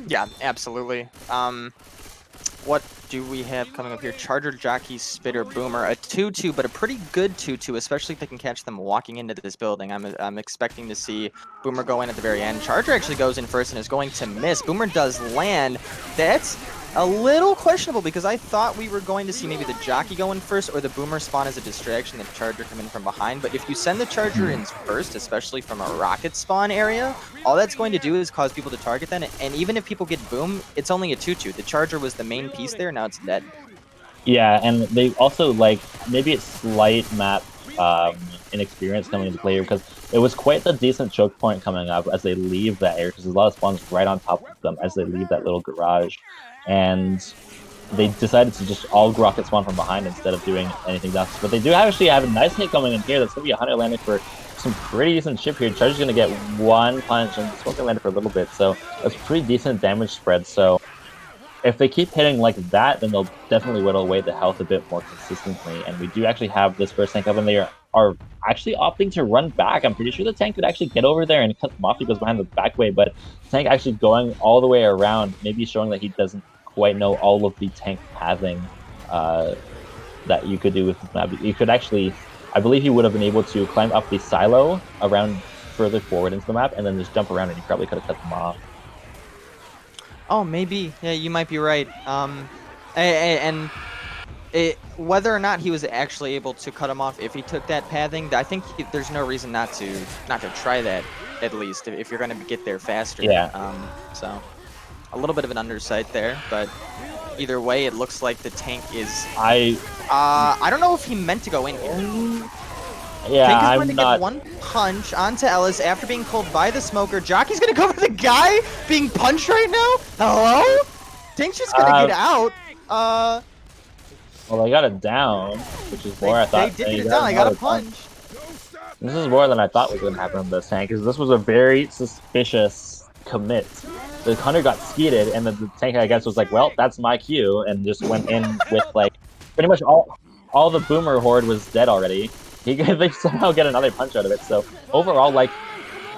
Yeah, absolutely. What do we have coming up here? Charger, Jockey, Spitter, Boomer. A 2-2, but a pretty good 2-2, especially if they can catch them walking into this building. I'm expecting to see Boomer go in at the very end. Charger actually goes in first and is going to miss. Boomer does land. That's a little questionable, because I thought we were going to see maybe the Jockey go in first or the Boomer spawn as a distraction, the Charger come in from behind. But if you send the Charger in first, especially from a rocket spawn area, all that's going to do is cause people to target them. And even if people get Boom, it's only a 2-2. The Charger was the main piece there, now it's dead.
Yeah, and they also, like, maybe it's slight map inexperience coming into play here, because it was quite the decent choke point coming up as they leave that area, because there's a lot of spawns right on top of them as they leave that little garage. And they decided to just all rocket spawn from behind instead of doing anything else. But they do actually have a nice hit coming in here. That's going to be a Hunter landing for some pretty decent chip here. Charger's going to get one punch, and Smoker landed for a little bit. So that's pretty decent damage spread. So if they keep hitting like that, then they'll definitely whittle away the health a bit more consistently. And we do actually have this first tank up, and they are actually opting to run back. I'm pretty sure the tank could actually get over there and cut them off. He goes behind the back way, but the tank actually going all the way around, maybe showing that he doesn't quite know all of the tank pathing that you could do with this map. You could actually, I believe he would have been able to climb up the silo around further forward into the map and then just jump around, and you probably could have cut them off.
Oh, maybe. Yeah, you might be right. And whether or not he was actually able to cut him off if he took that pathing, I think there's no reason not to try that, at least, if you're going to get there faster.
Yeah.
So a little bit of an undersight there, but either way, it looks like the tank is... I don't know if he meant to go in here.
Yeah,
Tank is
I'm
going to
not...
get one punch onto Ellis after being pulled by the Smoker. Jockey's going to go for the guy being punched right now? Hello? Tank's just going to get out.
Well, they got it down, which is more I thought.
They did get it down. I got a punch.
This is more than I thought was going to happen in this tank, because this was a very suspicious commit. The Hunter got skeeted, and then the tank, I guess, was like, well, that's my cue, and just went in with, like, pretty much all the Boomer horde was dead already. They somehow get another punch out of it. So overall, like,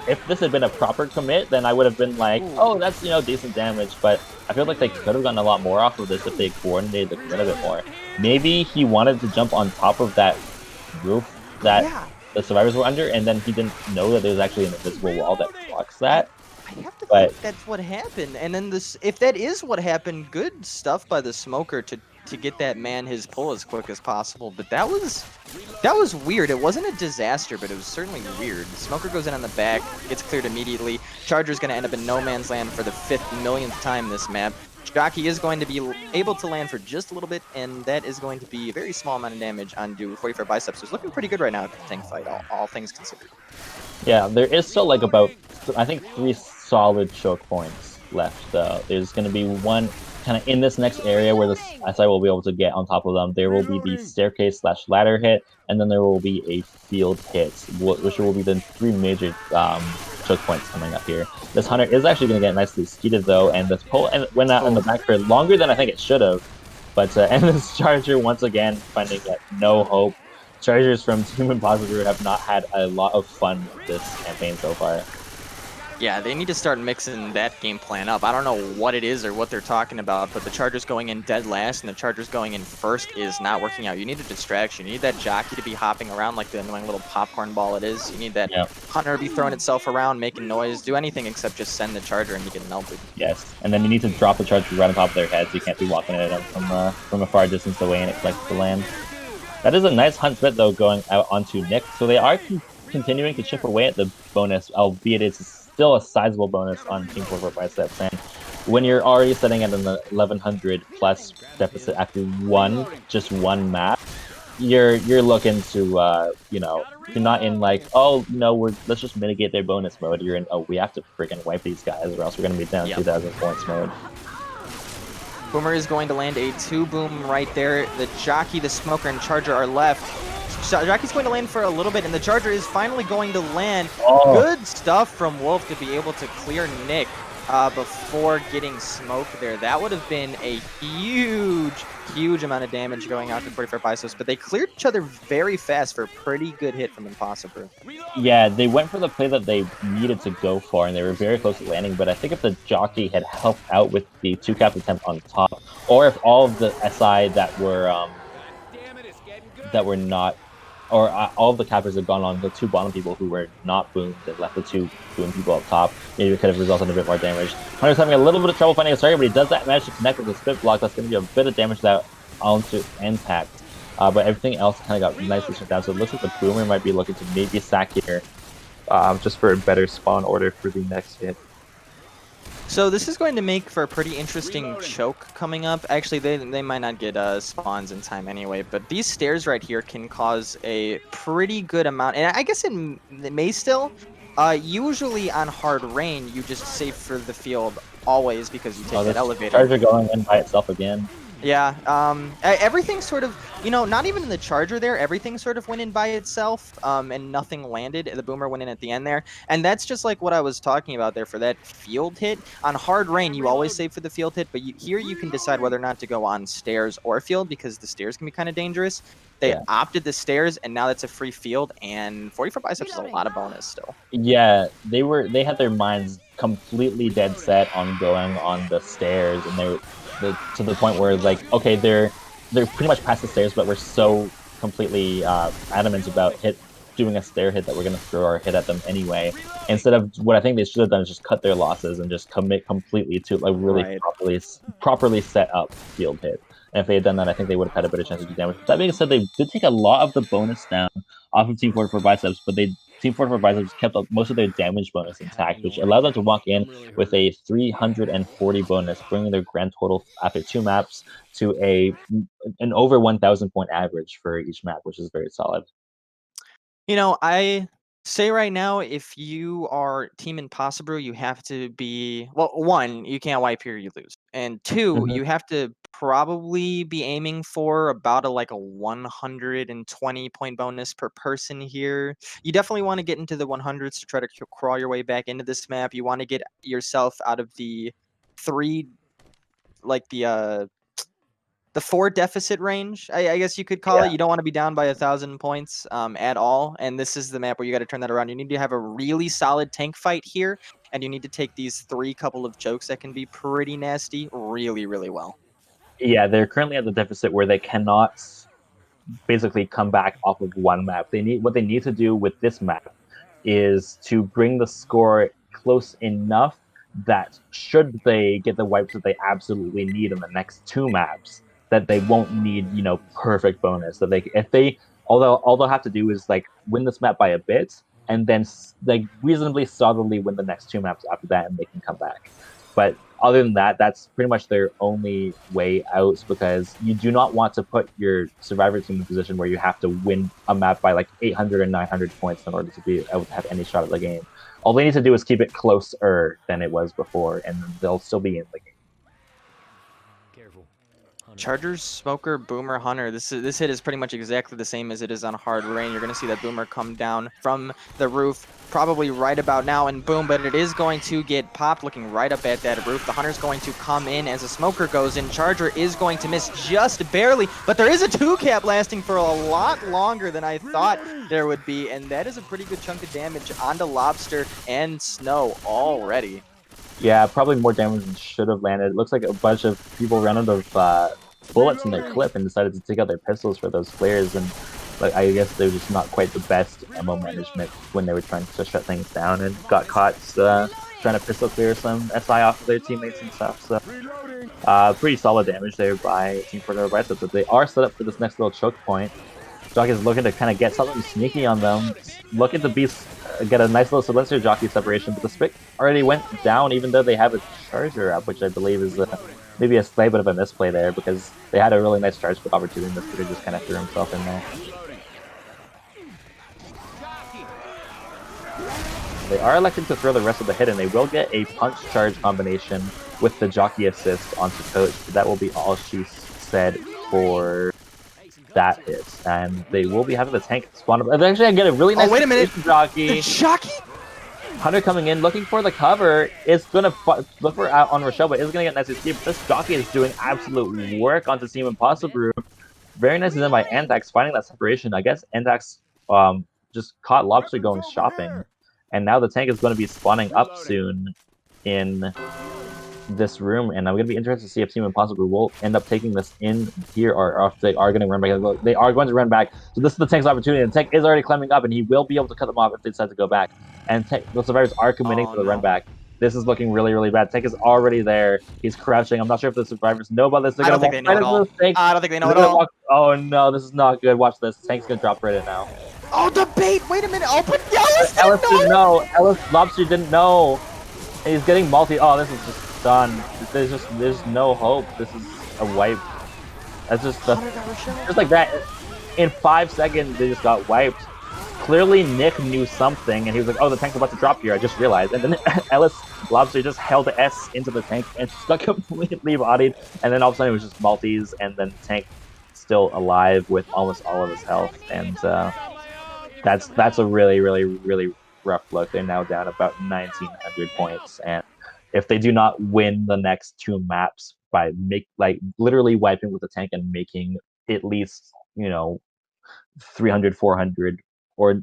if this had been a proper commit, then I would have been like, oh, that's, you know, decent damage. But I feel like they could have gotten a lot more off of this if they coordinated the commit a bit more. Maybe he wanted to jump on top of that roof that the survivors were under, and then he didn't know that there was actually an invisible wall that blocks that.
I have to think that's what happened. And then if that is what happened, good stuff by the Smoker to get that man his pull as quick as possible. But that was weird. It wasn't a disaster, but it was certainly weird. Smoker goes in on the back, gets cleared immediately. Charger's going to end up in no man's land for the 5th millionth time this map. Jockey is going to be able to land for just a little bit, and that is going to be a very small amount of damage onto 44Biceps, who's looking pretty good right now at the tank fight, all things considered.
Yeah, there is still like about, I think, 3 solid choke points left, though. There's going to be one kind of in this next area where the SI will be able to get on top of them. There will be the staircase / ladder hit, and then there will be a field hit, which will be the 3 major choke points coming up here. This Hunter is actually going to get nicely skeeted, though, and this pull went out in the back for longer than I think it should have. But and this Charger, once again, finding no hope. Chargers from Team Impossibru have not had a lot of fun this campaign so far.
Yeah, they need to start mixing that game plan up. I don't know what it is or what they're talking about, but the Chargers going in dead last and the Chargers going in first is not working out. You need a distraction. You need that jockey to be hopping around like the annoying little popcorn ball it is. You need that Hunter to be throwing itself around, making noise, do anything except just send the Charger and you get melted.
Yes, and then you need to drop the Charger right on top of their heads. You can't be walking at them from a far distance away and expect to land. That is a nice hunt bit, though, going out onto Nick. So they are continuing to chip away at the bonus, albeit it's still a sizable bonus on Team 44Biceps. And when you're already sitting at an 1100 plus deficit after just one map, you're looking to you're not in like, oh no, let's just mitigate their bonus mode. You're in, oh, we have to freaking wipe these guys or else we're gonna be down 2,000 points mode.
Boomer is going to land a 2-boom right there. The Jockey, the Smoker, and Charger are left. Jockey's going to land for a little bit, and the Charger is finally going to land. Oh. Good stuff from Wolf to be able to clear Nick before getting smoked there. That would have been a huge amount of damage going out to 44Biceps, but they cleared each other very fast for a pretty good hit from Impossibru.
Yeah, they went for the play that they needed to go for, and they were very close to landing, but I think if the Jockey had helped out with the 2-cap attempt on top, or if all of the SI that were not, or all of the cappers had gone on the 2 bottom people who were not boomed and left the 2 boom people up top, maybe it could have resulted in a bit more damage. Hunter's having a little bit of trouble finding a target, but he does manage to connect with the spit block. That's going to be a bit of damage that onto impact. But everything else kind of got nicely shut down, so it looks like the Boomer might be looking to maybe sack here just for a better spawn order for the next hit.
So this is going to make for a pretty interesting choke coming up. Actually, they might not get spawns in time anyway, but these stairs right here can cause a pretty good amount. And I guess it may still. Usually on hard rain, you just save for the field always because you take that elevator.
Charger going in by itself again.
Yeah, everything sort of, not even in the Charger there, everything sort of went in by itself, and nothing landed. The Boomer went in at the end there, and that's just like what I was talking about there for that field hit. On hard rain, you always save for the field hit, but here you can decide whether or not to go on stairs or field, because the stairs can be kind of dangerous. They opted the stairs, and now that's a free field, and 44Biceps is a lot of bonus still.
Yeah, they had their minds completely dead set on going on the stairs, and they to the point where, like, okay, they're pretty much past the stairs, but we're so completely adamant about doing a stair hit that we're going to throw our hit at them anyway. Instead of what I think they should have done is just cut their losses and just commit completely to a really properly set up field hit. And if they had done that, I think they would have had a better chance to do damage. That being said, they did take a lot of the bonus down off of Team 44Biceps, but Team 44Biceps kept up most of their damage bonus intact, which allowed them to walk in with a 340 bonus, bringing their grand total after 2 maps to an over 1,000 point average for each map, which is very solid.
I say right now, if you are Team Impossibru, you have to be, well, 1, you can't wipe here, you lose. And 2, you have to probably be aiming for about a 120 point bonus per person here. You definitely want to get into the 100s to try to crawl your way back into this map. You want to get yourself out of the 4 deficit range, I guess you could call it. You don't want to be down by 1,000 points at all. And this is the map where you got to turn that around. You need to have a really solid tank fight here, and you need to take these 3 couple of jokes that can be pretty nasty really, really well.
Yeah, they're currently at the deficit where they cannot basically come back off of 1 map. What they need to do with this map is to bring the score close enough that should they get the wipes that they absolutely need in the next 2 maps, that they won't need, perfect bonus. That all they'll have to do is win this map by a bit, and then reasonably solidly win the next 2 maps after that, and they can come back. But other than that, that's pretty much their only way out, because you do not want to put your survivor team in a position where you have to win a map by like 800 or 900 points in order to be able to have any shot at the game. All they need to do is keep it closer than it was before, and they'll still be in the game.
Chargers, Smoker, Boomer, Hunter. This hit is pretty much exactly the same as it is on Hard Rain. You're going to see that Boomer come down from the roof probably right about now, and boom, but it is going to get popped looking right up at that roof. The Hunter's going to come in as the Smoker goes in. Charger is going to miss just barely, but there is a 2-cap lasting for a lot longer than I thought there would be, and that is a pretty good chunk of damage onto Lobster and Snow already.
Yeah, probably more damage than should have landed. It looks like a bunch of people ran out of bullets in their clip and decided to take out their pistols for those flares, and like I guess they were just not quite the best ammo management when they were trying to shut things down, and got caught trying to pistol clear some SI off of their teammates and stuff. So pretty solid damage there by Team 44Biceps, but they are set up for this next little choke point. Jockey is looking to kind of get something sneaky on them, looking to get a nice little silencer jockey separation, but the Spick already went down even though they have a charger up, which I believe is maybe a slight bit of a misplay there, because they had a really nice charge for opportunity and the Spicker just kind of threw himself in there. They are electing to throw the rest of the hit, and they will get a punch charge combination with the jockey assist onto Coach. That will be all she said for that hit, and they will be having the tank spawn up. Actually, I get a really nice
wait a minute,
jockey.
The jockey?
Hunter coming in, looking for the cover, is going to look for out on Rochelle, but is going to get nice escape. This jockey is doing absolute work onto Team Impossibru. Very nice done by Andax, finding that separation. I guess Andax just caught Lobster going shopping, and now the tank is going to be spawning up soon in this room, and I'm going to be interested to see if Team Impossibru will end up taking this in here, or if they are going to run back. They are going to run back, so this is the tank's opportunity. The tank is already climbing up, and he will be able to cut them off if they decide to go back. And the survivors are committing to the run back. This is looking really, really bad. Tank is already there. He's crouching. I'm not sure if the survivors know about this.
I don't think they know at all. I don't think they know at all.
Oh no, this is not good. Watch this. Tank's going to drop right in now.
Oh, the bait! Wait a minute. Open.
Ellis didn't know. Lobster didn't know. And he's getting multi. Oh, this is just done. There's no hope. This is a wipe. That's just like that. In 5 seconds, they just got wiped. Clearly, Nick knew something, and he was like, "Oh, the tank's about to drop here. I just realized." And then Ellis Lobster just held the S into the tank and just got completely bodied. And then all of a sudden, it was just multis, and then tank still alive with almost all of his health. And that's a really, really, really rough look. They're now down about 1,900 points, and if they do not win the next 2 maps by literally wiping with the tank and making at least 300, 400, or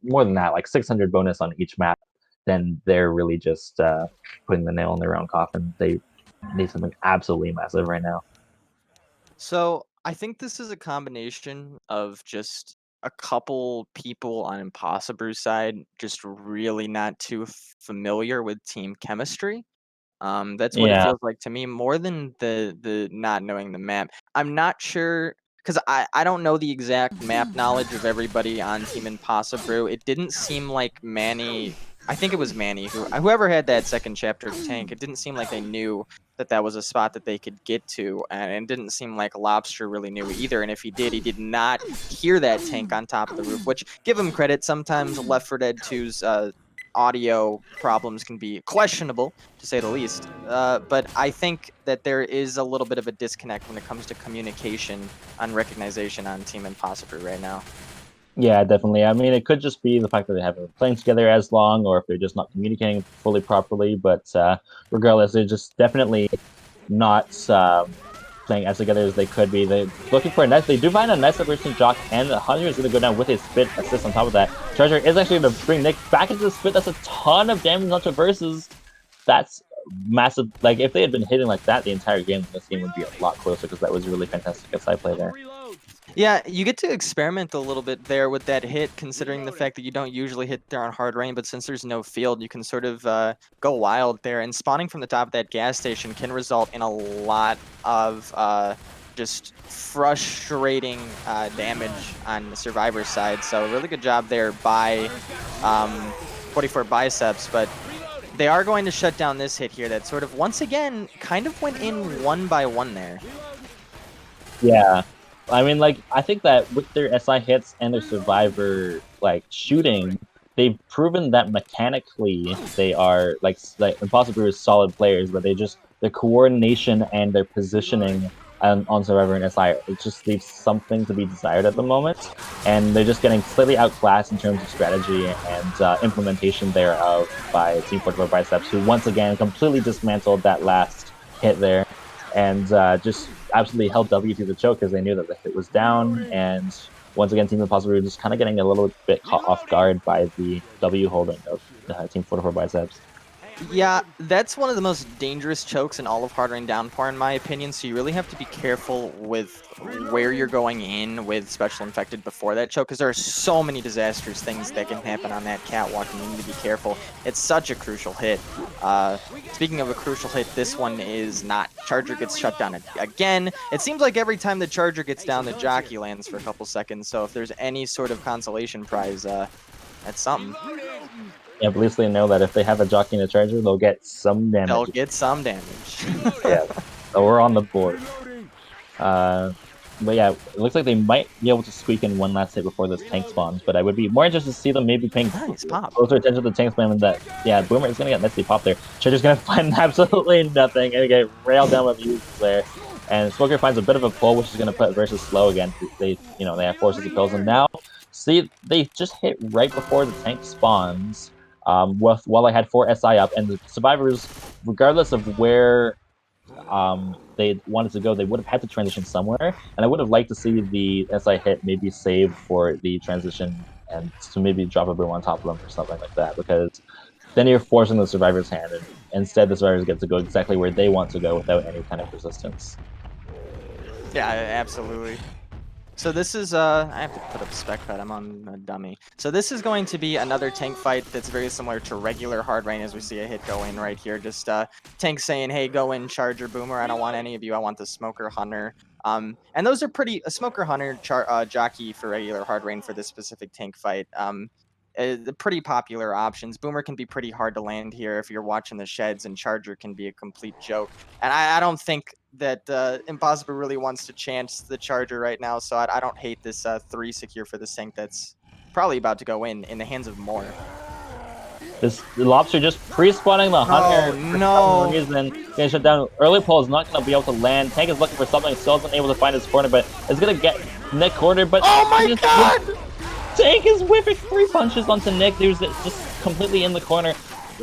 more than that, like 600 bonus on each map, then they're really just putting the nail in their own coffin. They need something absolutely massive right now.
So I think this is a combination of just a couple people on Impossibru's side just really not too familiar with team chemistry. That's what it feels like to me, more than the not knowing the map. I'm not sure, because I don't know the exact map knowledge of everybody on Team Impossibru. It didn't seem like Manny, I think it was Manny, whoever had that second chapter tank, it didn't seem like they knew that was a spot that they could get to, and it didn't seem like Lobster really knew either, and if he did not hear that tank on top of the roof, which, give him credit, sometimes Left 4 Dead 2's audio problems can be questionable, to say the least. But I think that there is a little bit of a disconnect when it comes to communication on recognition on Team Impossibru right now.
Yeah, definitely. I mean, it could just be the fact that they haven't been playing together as long, or if they're just not communicating fully properly. But regardless, they're just definitely not playing as together as they could be. They're looking for a nice. They do find a nice separation jock, and the Hunter is going to go down with a spit assist on top of that. Charger is actually going to bring Nick back into the spit. That's a ton of damage on traverses. That's massive. Like, if they had been hitting like that the entire game, this game would be a lot closer, because that was really fantastic side play there.
Yeah, you get to experiment a little bit there with that hit, considering the fact that you don't usually hit there on Hard Rain, but since there's no field, you can sort of go wild there, and spawning from the top of that gas station can result in a lot of just frustrating damage on the survivor side. So really good job there by 44Biceps, but they are going to shut down this hit here that sort of, once again, kind of went in one by one there.
Yeah. I mean, like, I think that with their SI hits and their Survivor, like, shooting, they've proven that mechanically they are, like Impossibru is solid players, but their coordination and their positioning on Survivor and SI, it just leaves something to be desired at the moment. And they're just getting slightly outclassed in terms of strategy and implementation thereof by Team 44Biceps, who once again completely dismantled that last hit there. And just absolutely held W to the choke because they knew that the hit was down. And once again, Team Impossibru just kind of getting a little bit caught off guard by the W holding of Team 44Biceps.
Yeah, that's one of the most dangerous chokes in all of hard rain downpour, in my opinion. So you really have to be careful with where you're going in with Special Infected before that choke, because there are so many disastrous things that can happen on that catwalk, and you need to be careful. It's such a crucial hit. Speaking of a crucial hit, this one is not. Charger gets shut down again. It seems like every time the Charger gets down, the jockey lands for a couple seconds. So if there's any sort of consolation prize, that's something.
Yeah, but at least they know that if they have a jockey and a charger, they'll get some damage.
They'll get some damage.
Yeah, so we're on the board. But yeah, it looks like they might be able to squeak in one last hit before this tank spawns, but I would be more interested to see them maybe paying closer attention to the tank spam, and that, yeah, Boomer is going to get Misty Pop there. Charger's going to find absolutely nothing and get railed down with uses there. And Smoker finds a bit of a pull, which is going to put versus slow again. They have forces of pills, and now, see, they just hit right before the tank spawns. While I had 4 SI up, and the survivors, regardless of where they wanted to go, they would have had to transition somewhere, and I would have liked to see the SI hit maybe saved for the transition and to maybe drop a boom on top of them or something like that, because then you're forcing the survivor's hand, and instead the survivors get to go exactly where they want to go without any kind of resistance.
Yeah, absolutely. So this is, I have to put up spec pad, I'm on a dummy. So this is going to be another tank fight that's very similar to regular hard rain, as we see a hit go in right here. Just tank saying, hey, go in, Charger, Boomer, I don't want any of you, I want the Smoker Hunter. And those are pretty, a Smoker Hunter jockey for regular hard rain for this specific tank fight. The pretty popular options. Boomer can be pretty hard to land here if you're watching the sheds, and Charger can be a complete joke. And I don't think that Impossibru really wants to chance the Charger right now, so I don't hate this 3 secure for this tank that's probably about to go in the hands of Moore.
The Lobster just pre-spawning the Hunter.
Oh, no.
Reason getting shut down. Early pull is not going to be able to land. Tank is looking for something. Still isn't able to find his corner, but is going to get Nick cornered. But
oh my god!
Tank is whipping 3 punches onto Nick. There's just completely in the corner.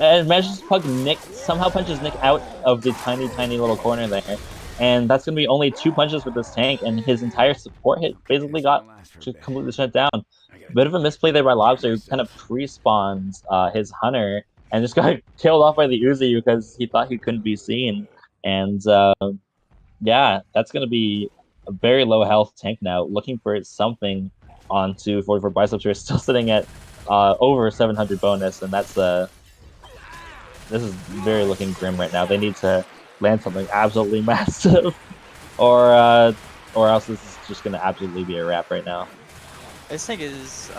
And manages to plug Nick, somehow punches Nick out of the tiny, tiny little corner there. And that's going to be only 2 punches with this tank, and his entire support hit basically got just completely shut down. Bit of a misplay there by Lobster, who kind of pre-spawns his Hunter and just got killed off by the Uzi because he thought he couldn't be seen. And yeah, that's going to be a very low health tank now, looking for something onto 44Biceps, who are still sitting at over 700 bonus, and that's this is very looking grim right now. They need to land something absolutely massive, or else this is just going to absolutely be a wrap right now.
This tank is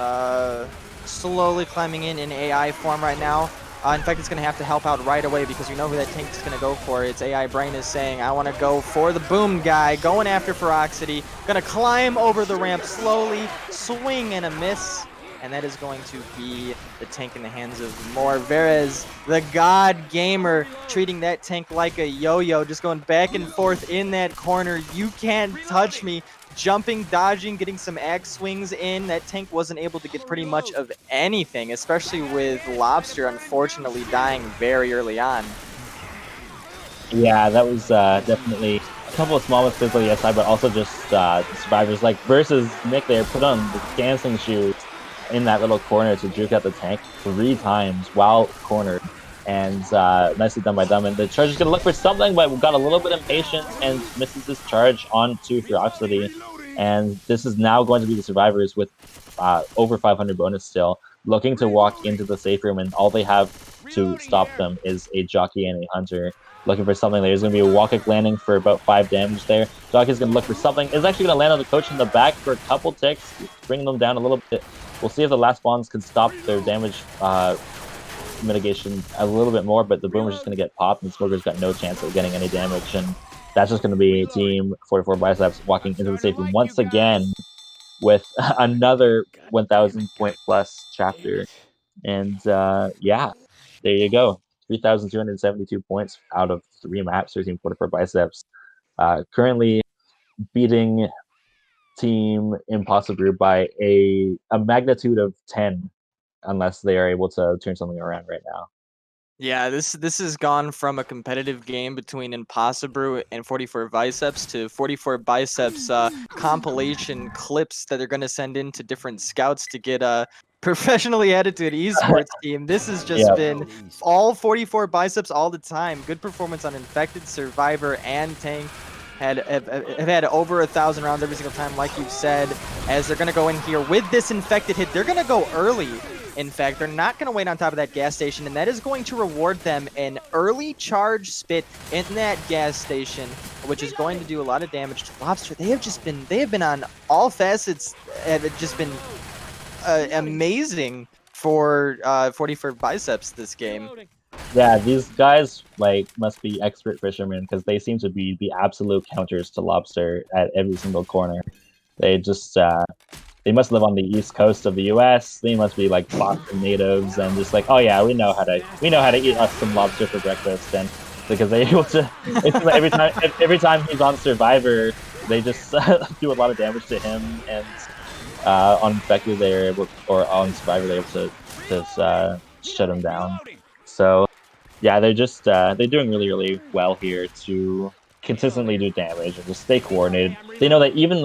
slowly climbing in AI form right now. In fact, it's going to have to help out right away, because you know who that tank is going to go for. Its AI brain is saying, I want to go for the boom guy, going after Ferocity, going to climb over the ramp slowly, swing and a miss, and that is going to be the tank in the hands of Moore. Verez, the God Gamer, treating that tank like a yo-yo, just going back and forth in that corner. You can't touch me. Jumping, dodging, getting some axe swings in. That tank wasn't able to get pretty much of anything, especially with Lobster unfortunately dying very early on.
Yeah, that was definitely a couple of small mistakes on the SI, but also just the survivors, like versus Nick there, put on the dancing shoes in that little corner to juke out the tank 3 times while cornered. And nicely done by them. And the Charger's going to look for something, but got a little bit impatient and misses his charge onto Ferocity. And this is now going to be the survivors with over 500 bonus still, looking to walk into the safe room, and all they have to stop them is a jockey and a hunter. Looking for something. There's going to be a walk-kick landing for about 5 damage there. Jockey's going to look for something. Is actually going to land on the coach in the back for a couple ticks, bringing them down a little bit. We'll see if the last spawns can stop their damage mitigation a little bit more, but the Boomer's just going to get popped, and Smoker's got no chance of getting any damage, and that's just going to be Team 44Biceps walking into the safe room once again with another 1,000 point plus chapter. And yeah, there you go. 3,272 points out of 3 maps for Team 44Biceps. Currently beating Team Impossibru by a magnitude of 10, unless they are able to turn something around right now.
Yeah, this has gone from a competitive game between Impossibru and 44Biceps to 44Biceps compilation clips that they're going to send in to different scouts to get professionally added to an esports team. This has just been all 44Biceps all the time. Good performance on Infected, Survivor, and Tank. Have had over 1,000 rounds every single time, like you've said. As they're going to go in here with this Infected hit, they're going to go early. In fact, they're not going to wait on top of that gas station, and that is going to reward them an early charge spit in that gas station, which is going to do a lot of damage to Lobster. They have been on all facets, and it's just been amazing for 44Biceps this game.
Yeah, these guys must be expert fishermen, because they seem to be the absolute counters to Lobster at every single corner. They just they must live on the east coast of the U.S. They must be like Boston natives, and just oh yeah, we know how to eat us some lobster for breakfast. And because they're able to, every time he's on Survivor, they just do a lot of damage to him. And on Infected, they're able, or on Survivor, they're able to just shut him down. So yeah, they're just they're doing really well here to consistently do damage and just stay coordinated. They know that even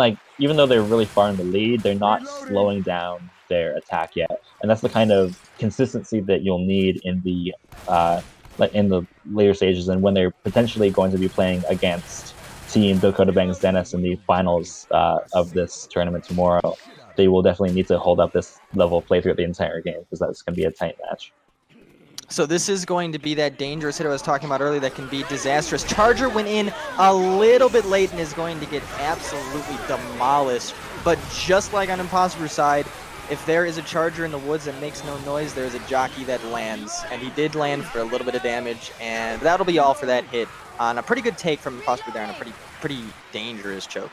though they're really far in the lead, they're not slowing down their attack yet, and that's the kind of consistency that you'll need in the in the later stages, and when they're potentially going to be playing against Team Dakota Bangs Dennis in the finals of this tournament tomorrow. They will definitely need to hold up this level of play throughout the entire game, because that's going to be a tight match.
So this is going to be that dangerous hit I was talking about earlier that can be disastrous. Charger went in a little bit late and is going to get absolutely demolished. But just like on Impossibru's side, if there is a Charger in the woods that makes no noise, there's a jockey that lands. And he did land for a little bit of damage, and that'll be all for that hit. On a pretty good take from Impossibru there on a pretty dangerous choke.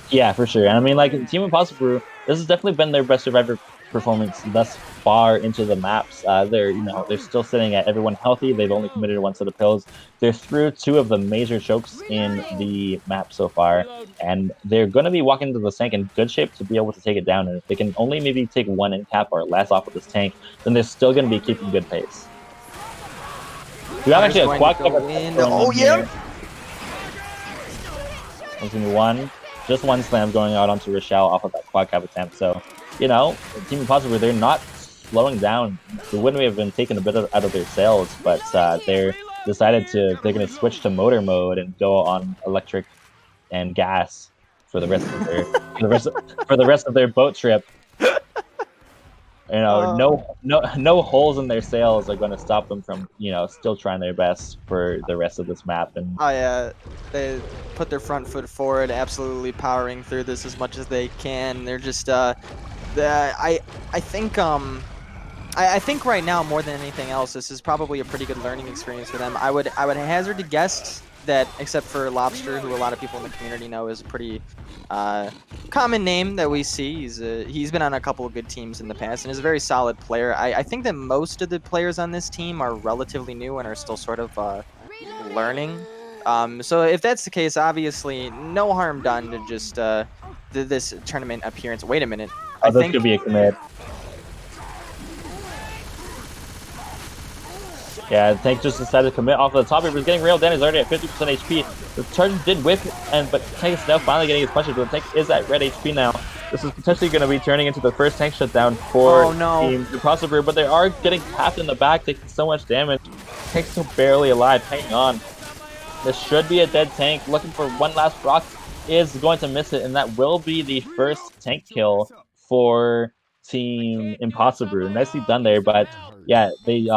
Yeah, for sure. And I mean, Team Impossibru, this has definitely been their best Survivor performance thus far into the maps. They're still sitting at everyone healthy. They've only committed 1 set of pills. They're through 2 of the major chokes in the map so far, and they're going to be walking into the tank in good shape to be able to take it down. And if they can only maybe take 1 end cap or less off of this tank, then they're still going to be keeping good pace. We have actually a quad cover.
Oh yeah.
One. Just 1 slam going out onto Rochelle off of that quad cap attempt. So, Team Impossibru, they're not slowing down. The win may have been taken a bit out of their sails, but they're going to switch to motor mode and go on electric and gas for the rest of their for the rest of their boat trip. No holes in their sails are going to stop them from, still trying their best for the rest of this map. And
oh yeah, they put their front foot forward, absolutely powering through this as much as they can. They're just, I think right now more than anything else, this is probably a pretty good learning experience for them. I would hazard to guess that, except for Lobster, who a lot of people in the community know is a pretty common name that we see. He's been on a couple of good teams in the past and is a very solid player. I think that most of the players on this team are relatively new and are still sort of learning. So if that's the case, obviously no harm done to just this tournament appearance. Wait a minute.
I think could be a commit. Yeah, the tank just decided to commit off of the top. He was getting railed down. He's already at 50% HP. The Charger did whip, but Tank is now finally getting his punches. But the Tank is at red HP now. This is potentially going to be turning into the first tank shutdown for Team Impossibru, but they are getting tapped in the back, taking so much damage. Tank's still barely alive, hanging on. This should be a dead tank. Looking for 1 last rock, is going to miss it, and that will be the first tank kill for Team Impossibru. Nicely done there, but yeah, they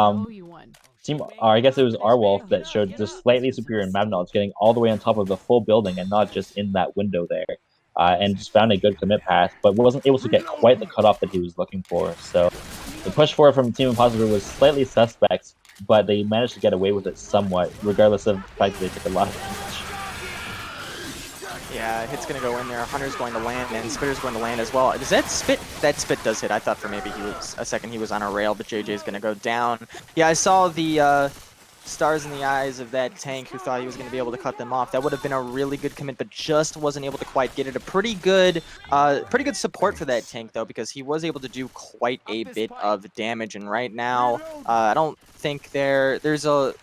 I guess it was Arwolf that showed just slightly superior map knowledge, getting all the way on top of the full building and not just in that window there, and just found a good commit path, but wasn't able to get quite the cutoff that he was looking for. So The push forward from Team Impossibru was slightly suspect, but they managed to get away with it somewhat, regardless of the fact that they took a lot of damage.
Yeah, hit's gonna go in there. Hunter's going to land, and Spitter's going to land as well. Does that spit? That spit does hit. I thought for maybe he was on a rail, but JJ's gonna go down. Yeah, I saw the stars in the eyes of that tank who thought he was gonna be able to cut them off. That would have been a really good commit, but just wasn't able to quite get it. A pretty good support for that tank though, because he was able to do quite a bit of damage. And right now, I don't think there's a.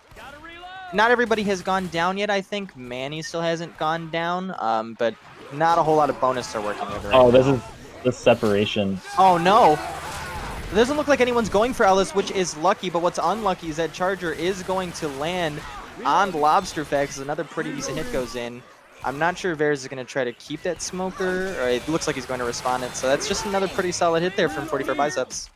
Not everybody has gone down yet. I think Manny still hasn't gone down, but not a whole lot of bonus are working with right now.
This is the separation.
Oh no! It doesn't look like anyone's going for Ellis, which is lucky, but what's unlucky is that Charger is going to land on Lobster Facts. Another pretty decent hit goes in. I'm not sure if Veres is going to try to keep that smoker, or it looks like he's going to respond it, so that's just another pretty solid hit there from 44Biceps.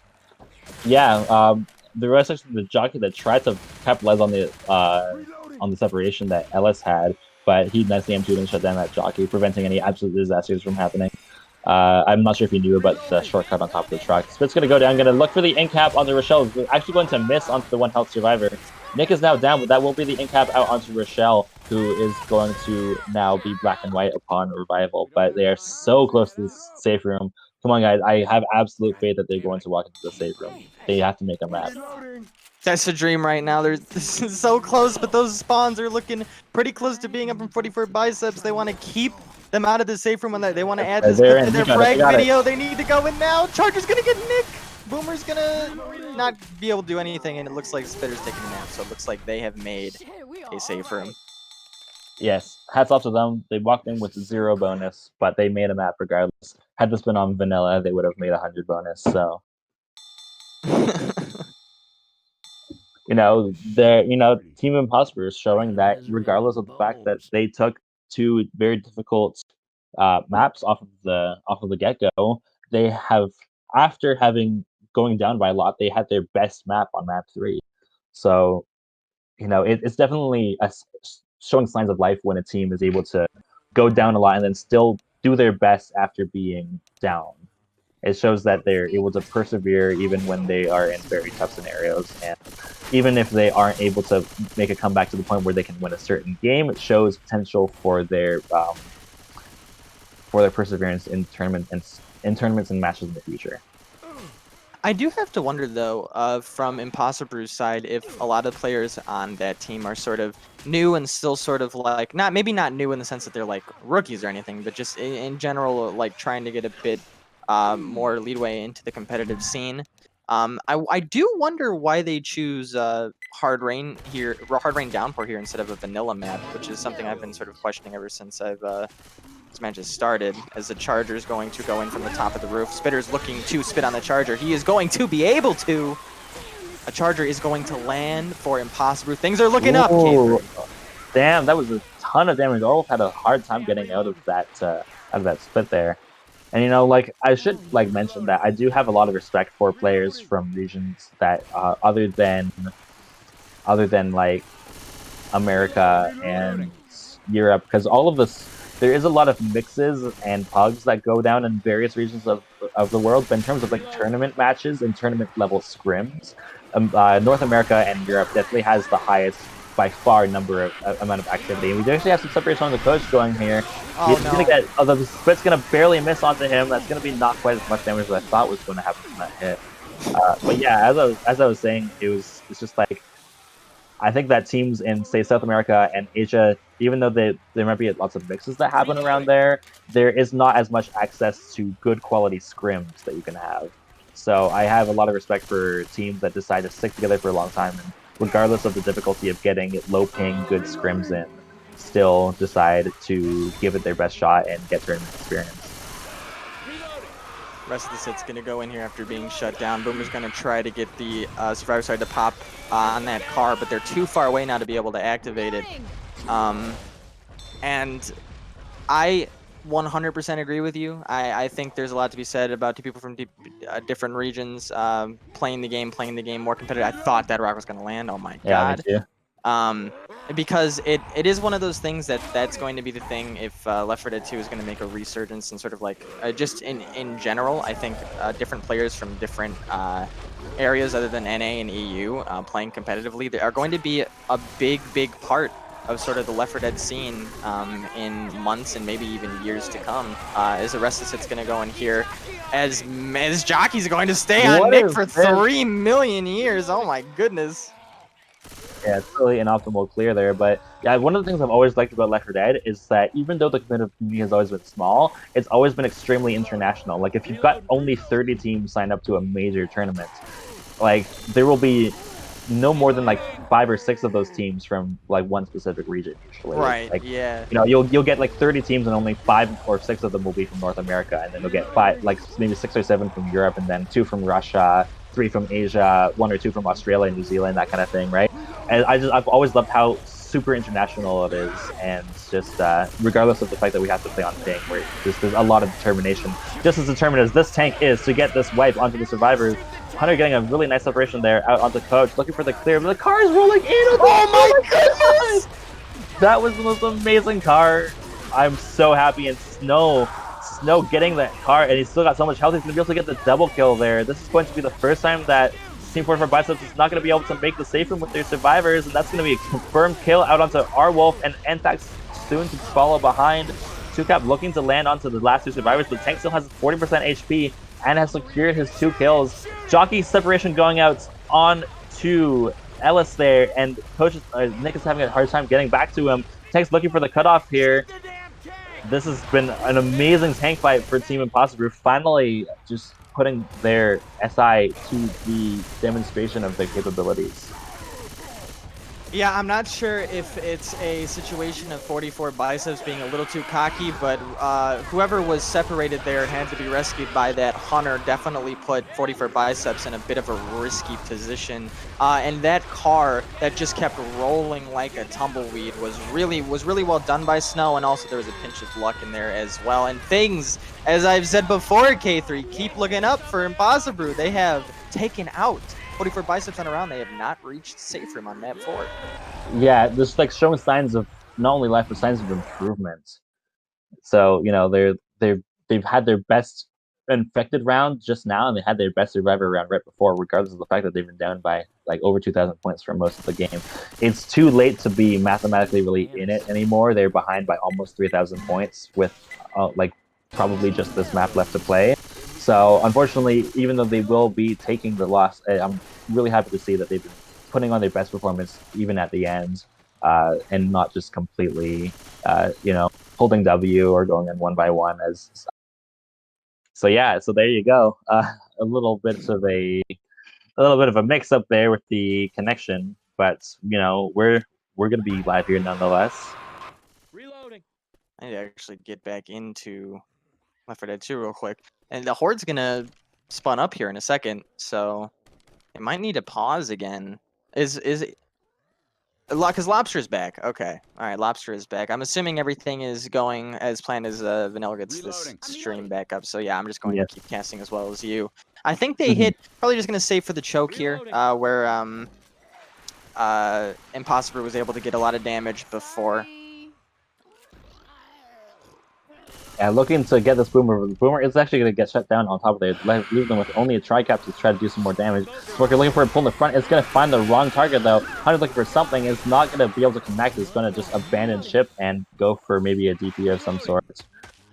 Yeah, the rest of the jockey that tried to capitalize on the separation that Ellis had, but he nicely M2'd and shut down that jockey, preventing any absolute disasters from happening. I'm not sure if you knew about the shortcut on top of the truck. Spit's going to go down, going to look for the in-cap onto Rochelle. Actually going to miss onto the 1 health survivor. Nick is now down, but that will be the in-cap out onto Rochelle, who is going to now be black and white upon revival. But they are so close to the safe room. Come on, guys. I have absolute faith that they're going to walk into the safe room. They have to make a map.
That's the dream right now. This is so close, but those spawns are looking pretty close to being up from 44Biceps. They want to keep them out of the safe room when they want to add this clip to their frag video. They need to go in now. Charger's going to get Nick. Boomer's going to not be able to do anything, and it looks like Spitter's taking a nap, so it looks like they have made a safe room.
Yes, hats off to them. They walked in with 0 bonus, but they made a map regardless. Had this been on vanilla, they would have made 100 bonus, so... Team Impossibru is showing that regardless of the fact that they took 2 very difficult maps off of the get-go, they have, after going down by a lot, they had their best map on map 3. So, it's definitely showing signs of life when a team is able to go down a lot and then still do their best after being down. It shows that they're able to persevere even when they are in very tough scenarios, and even if they aren't able to make a comeback to the point where they can win a certain game, it shows potential for their perseverance in tournaments and matches in the future.
I do have to wonder, though, from Impossibru's side, if a lot of players on that team are sort of new and still sort of like, maybe not new in the sense that they're like rookies or anything, but just in general, like trying to get a bit more leadway into the competitive scene. I do wonder why they choose Hard Rain Downpour here instead of a vanilla map, which is something I've been sort of questioning ever since this match has started, as the Charger is going to go in from the top of the roof. Spitter's looking to spit on the Charger. He is going to be able to. A Charger is going to land for Impossibru. Things are looking up.
Damn, that was a ton of damage. Orlf had a hard time getting out of that split there. And I should mention that I do have a lot of respect for players from regions that other than like America and Europe, because all of this, there is a lot of mixes and pugs that go down in various regions of the world. But in terms of tournament matches and tournament level scrims, North America and Europe definitely has the highest by far amount of activity. And we actually have some separation on the coach going here. He's gonna get, the spit's gonna barely miss onto him. That's gonna be not quite as much damage as I thought was going to happen from that hit. But yeah, as I was saying, it's just like, I think that teams in, say, South America and Asia, even though there might be lots of mixes that happen around there is not as much access to good quality scrims that you can have. So I have a lot of respect for teams that decide to stick together for a long time, and regardless of the difficulty of getting low-paying good scrims in, still decide to give it their best shot and get tournament experience.
Rest of the set's going to go in here after being shut down. Boomer's going to try to get the Survivor side to pop on that car, but they're too far away now to be able to activate it. And I 100% agree with you. I think there's a lot to be said about two people from different regions playing the game more competitive. I thought that rock was going to land. Oh my god.
Me too.
Because it is one of those things that's going to be the thing if L4D2 is going to make a resurgence and sort of like just in general. I think different players from different areas other than NA and EU playing competitively, they are going to be a big part of sort of the Left 4 Dead scene in months and maybe even years to come. Is the rest of it's going to go in here as Jockey's going to stay on Nick for 3 million years. Oh my goodness.
Yeah, it's really an optimal clear there, but yeah, one of the things I've always liked about Left 4 Dead is that even though the competitive community has always been small, it's always been extremely international. Like, if you've got only 30 teams signed up to a major tournament, like, there will be no more than like 5 or 6 of those teams from like one specific region usually.
Right.
Like,
yeah.
you know, you'll get like 30 teams and only 5 or 6 of them will be from North America, and then you'll get 5, like maybe 6 or 7 from Europe, and then 2 from Russia, 3 from Asia, 1 or 2 from Australia, New Zealand, that kind of thing, right? And I've always loved how super international it is, and just regardless of the fact that we have to play on tank, where there's a lot of determination, just as determined as this tank is to get this wipe onto the survivors. Hunter getting a really nice separation there out onto Coach, looking for the clear, but the car is rolling in.
Oh my goodness!
That was the most amazing car. I'm so happy, and Snow getting that car, and he's still got so much health. He's gonna be able to get the double kill there. This is going to be the first time that Team 44Biceps is not going to be able to make the safe room with their survivors, and that's going to be a confirmed kill out onto R-Wolf, and Enthax soon to follow behind. 2Cap looking to land onto the last 2 survivors, but Tank still has 40% HP and has secured his 2 kills. Jockey's separation going out on to Ellis there, and Coach Nick is having a hard time getting back to him. Tank's looking for the cutoff here. This has been an amazing tank fight for Team Impossibru, finally just putting their SI to the demonstration of their capabilities.
Yeah, I'm not sure if it's a situation of 44Biceps being a little too cocky, but whoever was separated there and had to be rescued by that Hunter definitely put 44Biceps in a bit of a risky position. And that car that just kept rolling like a tumbleweed was really well done by Snow, and also there was a pinch of luck in there as well. And things, as I've said before, K3, keep looking up for Impossibru. They have taken out 44Biceps on a round. They have not reached safe room on map 4.
Yeah, just like showing signs of not only life but signs of improvement. So, you know, they've had their best infected round just now, and they had their best survivor round right before, regardless of the fact that they've been down by like over 2,000 points for most of the game. It's too late to be mathematically really in it anymore. They're behind by almost 3,000 points with like probably just this map left to play. So, unfortunately, even though they will be taking the loss, I'm really happy to see that they've been putting on their best performance even at the end, and not just completely, you know, holding W or going in 1 by 1 as. So yeah, so there you go. A little bit of a mix up there with the connection, but you know, we're gonna be live here nonetheless.
Reloading. I need to actually get back into Left 4 Dead 2 real quick. And the Horde's gonna spawn up here in a second, so it might need to pause again. Is it? Because Lobster's back. Okay. Alright, Lobster is back. I'm assuming everything is going as planned as Vanilla gets this stream back up. So yeah, I'm just going to keep casting as well as you. I think they hit, probably just gonna save for the choke here, where Impossibru was able to get a lot of damage before.
Yeah, looking to get this Boomer. The Boomer is actually going to get shut down on top of there, leave them with only a tri-cap to try to do some more damage. Smoker looking for a pull in the front. It's going to find the wrong target, though. Hunter's looking for something. It's not going to be able to connect. It's going to just abandon ship and go for maybe a DP of some sort.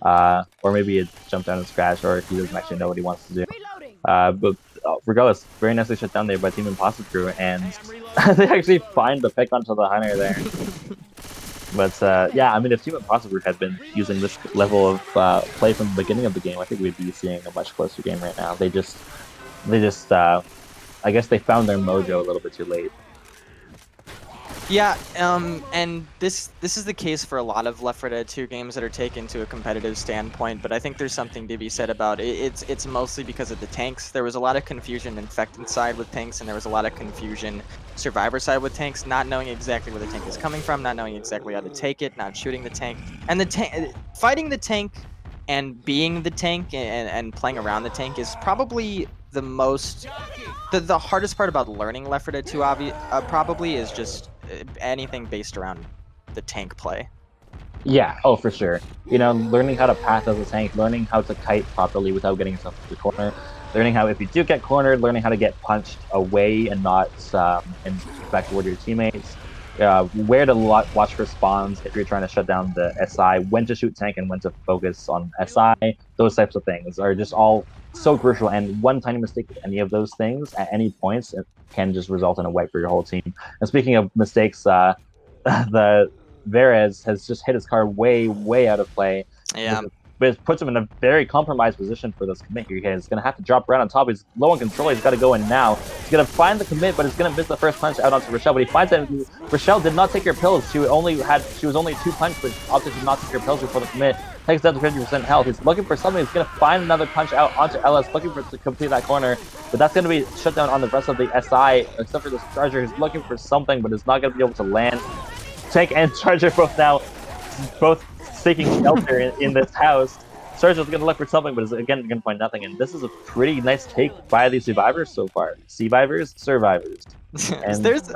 Or maybe a jump down and scratch, or he doesn't actually know what he wants to do. But regardless, very nicely shut down there by Team Impossibru, and they actually find the pick onto the Hunter there. But yeah, I mean, if Team Impossibru had been using this level of play from the beginning of the game, I think we'd be seeing a much closer game right now. They just, I guess they found their mojo a little bit too late.
Yeah, and this is the case for a lot of Left 4 Dead 2 games that are taken to a competitive standpoint, but I think there's something to be said about it. It's mostly because of the tanks. There was a lot of confusion infected side with tanks, and there was a lot of confusion survivor side with tanks, not knowing exactly where the tank is coming from, not knowing exactly how to take it, not shooting the tank. And the fighting the tank and being the tank and playing around the tank is probably the most... The hardest part about learning Left 4 Dead 2 probably is just anything based around the tank play.
Yeah, oh, for sure. You know, learning how to path as a tank, learning how to kite properly without getting yourself into the corner. learning how, if you do get cornered, learning how to get punched away and not and back toward your teammates. Where to watch for spawns if you're trying to shut down the SI, when to shoot tank and when to focus on SI. Those types of things are just all so crucial. And one tiny mistake with any of those things at any points can just result in a wipe for your whole team. And speaking of mistakes, the Verez has just hit his car way out of play.
Yeah.
But it puts him in a very compromised position for this commit here. He's going to have to drop right on top. He's low on control. He's got to go in now. He's going to find the commit, but he's going to miss the first punch out onto Rochelle. But he finds that Rochelle did not take her pills. She was only 2 punch, but opted to not take her pills before the commit. Takes down to 50% health. He's looking for something. He's going to find another punch out onto LS, looking for to complete that corner. But that's going to be shut down on the rest of the SI, except for this Charger. He's looking for something, but is not going to be able to land. Tank and Charger both taking shelter in this house. Charger's going to look for something, but is again going to find nothing. And this is a pretty nice take by the survivors so far. Survivors. And
there's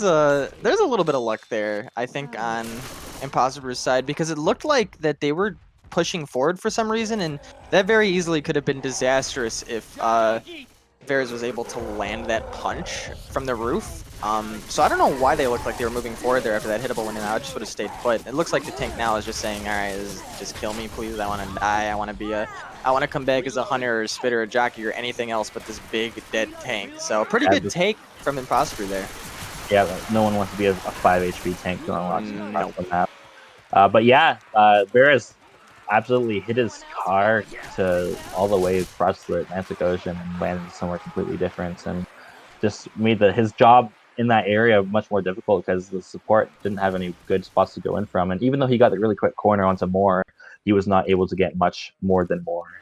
a little bit of luck there, I think, on Impossibru's side, because it looked like that they were pushing forward for some reason, and that very easily could have been disastrous if Verez was able to land that punch from the roof. So I don't know why they looked like they were moving forward there after that hittable went in. I just would have stayed put. It looks like the tank now is just saying, all right, just kill me, please. I want to die. I want to come back as a hunter or a spitter or jockey or anything else but this big dead tank. So a pretty good take from Impossibru there.
Yeah, no one wants to be a 5 HP tank on the map. But yeah, Verez absolutely hit his car to all the way across the Atlantic Ocean and landed somewhere completely different, and just made his job in that area much more difficult because the support didn't have any good spots to go in from. And even though he got the really quick corner onto Moore, he was not able to get much more than Moore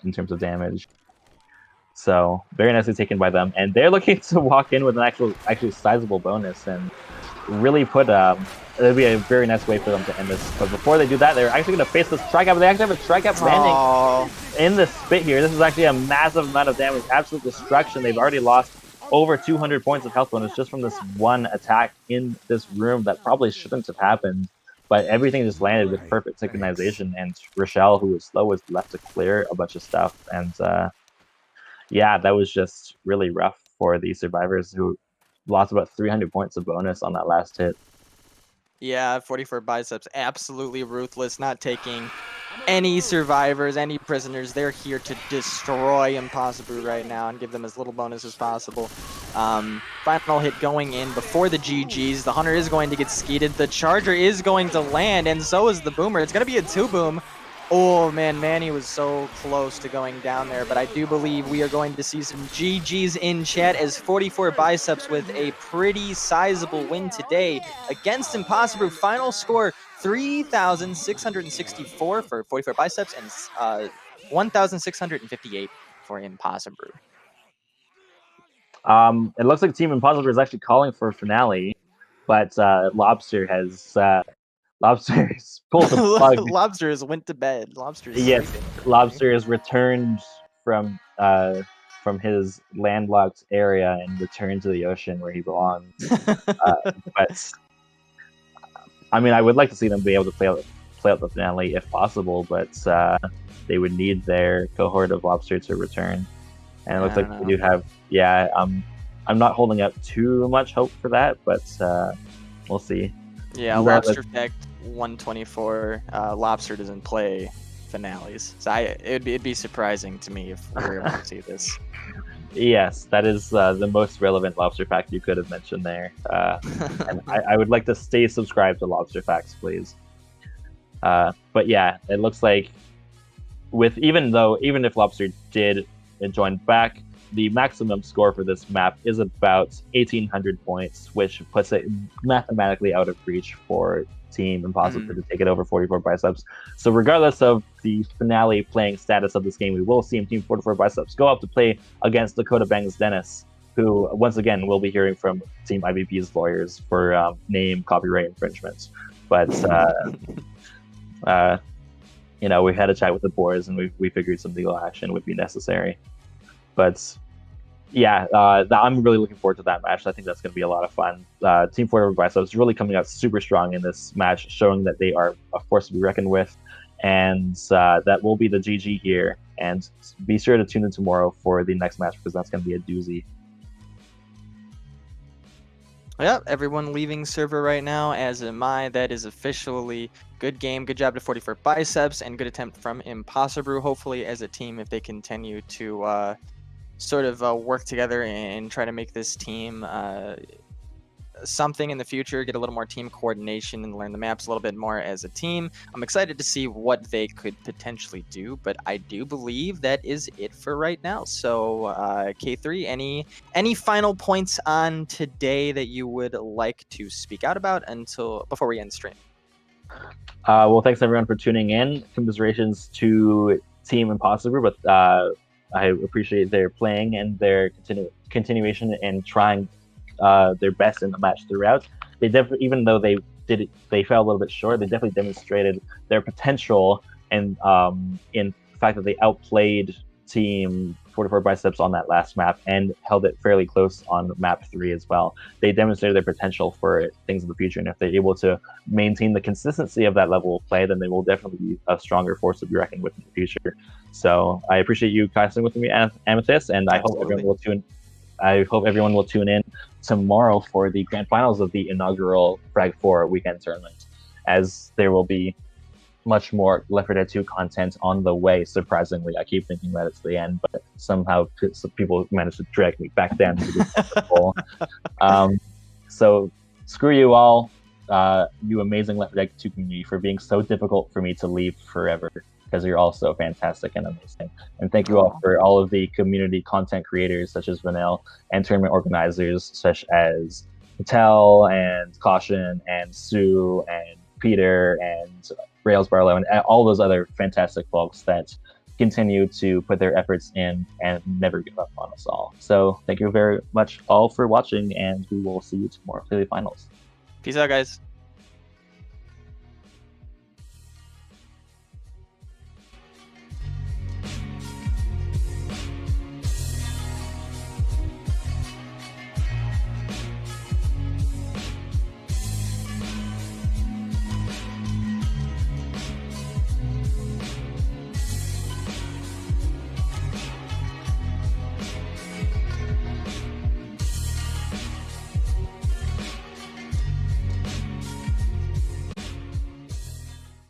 in terms of damage. So very nicely taken by them, and they're looking to walk in with an actually sizable bonus and really put it'd be a very nice way for them to end this. But before they do that, they're actually going to face this strikeout. But they actually have a strikeout landing in the spit here. This is actually a massive amount of damage, absolute destruction. They've already lost over 200 points of health bonus just from this one attack in this room that probably shouldn't have happened. But everything just landed with perfect synchronization, and Rochelle, who was slow, was left to clear a bunch of stuff. And yeah, that was just really rough for the survivors, who lost about 300 points of bonus on that last hit.
Yeah, 44Biceps, absolutely ruthless, not taking any survivors, any prisoners. They're here to destroy Impossibru right now and give them as little bonus as possible. Final hit going in before the GGs. The Hunter is going to get skeeted. The Charger is going to land, and so is the Boomer. It's going to be a 2-boom. Oh, man, Manny was so close to going down there, but I do believe we are going to see some GGs in chat as 44Biceps with a pretty sizable win today against Impossibru. Final score, 3,664 for 44Biceps and 1,658 for Impossibru.
It looks like Team Impossibru is actually calling for a finale, but Lobster has pulled the plug.
Lobster has went to bed. Lobster has
returned from his landlocked area and returned to the ocean where he belongs. But I mean, I would like to see them be able to play out the finale if possible, but they would need their cohort of Lobster to return. And it looks like they do have. Yeah, I'm not holding up too much hope for that, but we'll see.
Yeah, Lobster fact 124. Lobster doesn't play finales, so it'd be surprising to me if we were able to see this.
Yes, that is the most relevant Lobster fact you could have mentioned there. And I would like to stay subscribed to Lobster facts, please. But yeah, it looks like even if Lobster did join back, the maximum score for this map is about 1,800 points, which puts it mathematically out of reach for Team Impossibru to take it over 44Biceps. So regardless of the finale playing status of this game, we will see Team 44Biceps go up to play against Dakota Bangs Dennis, who once again will be hearing from Team IVP's lawyers for name copyright infringements. But we had a chat with the boys, and we figured some legal action would be necessary. But yeah, I'm really looking forward to that match. I think that's going to be a lot of fun. Team 44Biceps is really coming out super strong in this match, showing that they are a force to be reckoned with. And that will be the GG here. And be sure to tune in tomorrow for the next match, because that's going to be a doozy.
Yep, everyone leaving server right now, as am I. That is officially good game. Good job to 44Biceps, and good attempt from Impossibru. Hopefully, as a team, if they continue to sort of work together and try to make this team something in the future, get a little more team coordination and learn the maps a little bit more as a team. I'm excited to see what they could potentially do, but I do believe that is it for right now. So K3, any final points on today that you would like to speak out about before we end stream?
Well, thanks everyone for tuning in. Commiserations to Team Impossibru, but I appreciate their playing and their continuation and trying their best in the match throughout. They even though they fell a little bit short, they definitely demonstrated their potential, and in the fact that they outplayed Team 44Biceps on that last map and held it fairly close on map 3 as well. They demonstrated their potential for things in the future, and if they're able to maintain the consistency of that level of play, then they will definitely be a stronger force to be reckoned with in the future. So I appreciate you casting with me, Amethyst, and I hope everyone will tune in tomorrow for the grand finals of the inaugural Frag4 weekend tournament, as there will be much more Left 4 Dead 2 content on the way. Surprisingly, I keep thinking that it's the end, but somehow some people managed to drag me back down to the goal. So screw you all, you amazing Left 4 Dead 2 community, for being so difficult for me to leave forever, because you're all so fantastic and amazing. And thank you all for all of the community content creators such as Vanel, and tournament organizers such as Patel and Caution and Sue and Peter and Rails Barlow and all those other fantastic folks that continue to put their efforts in and never give up on us all. So thank you very much all for watching, and we will see you tomorrow for the finals.
Peace out, guys.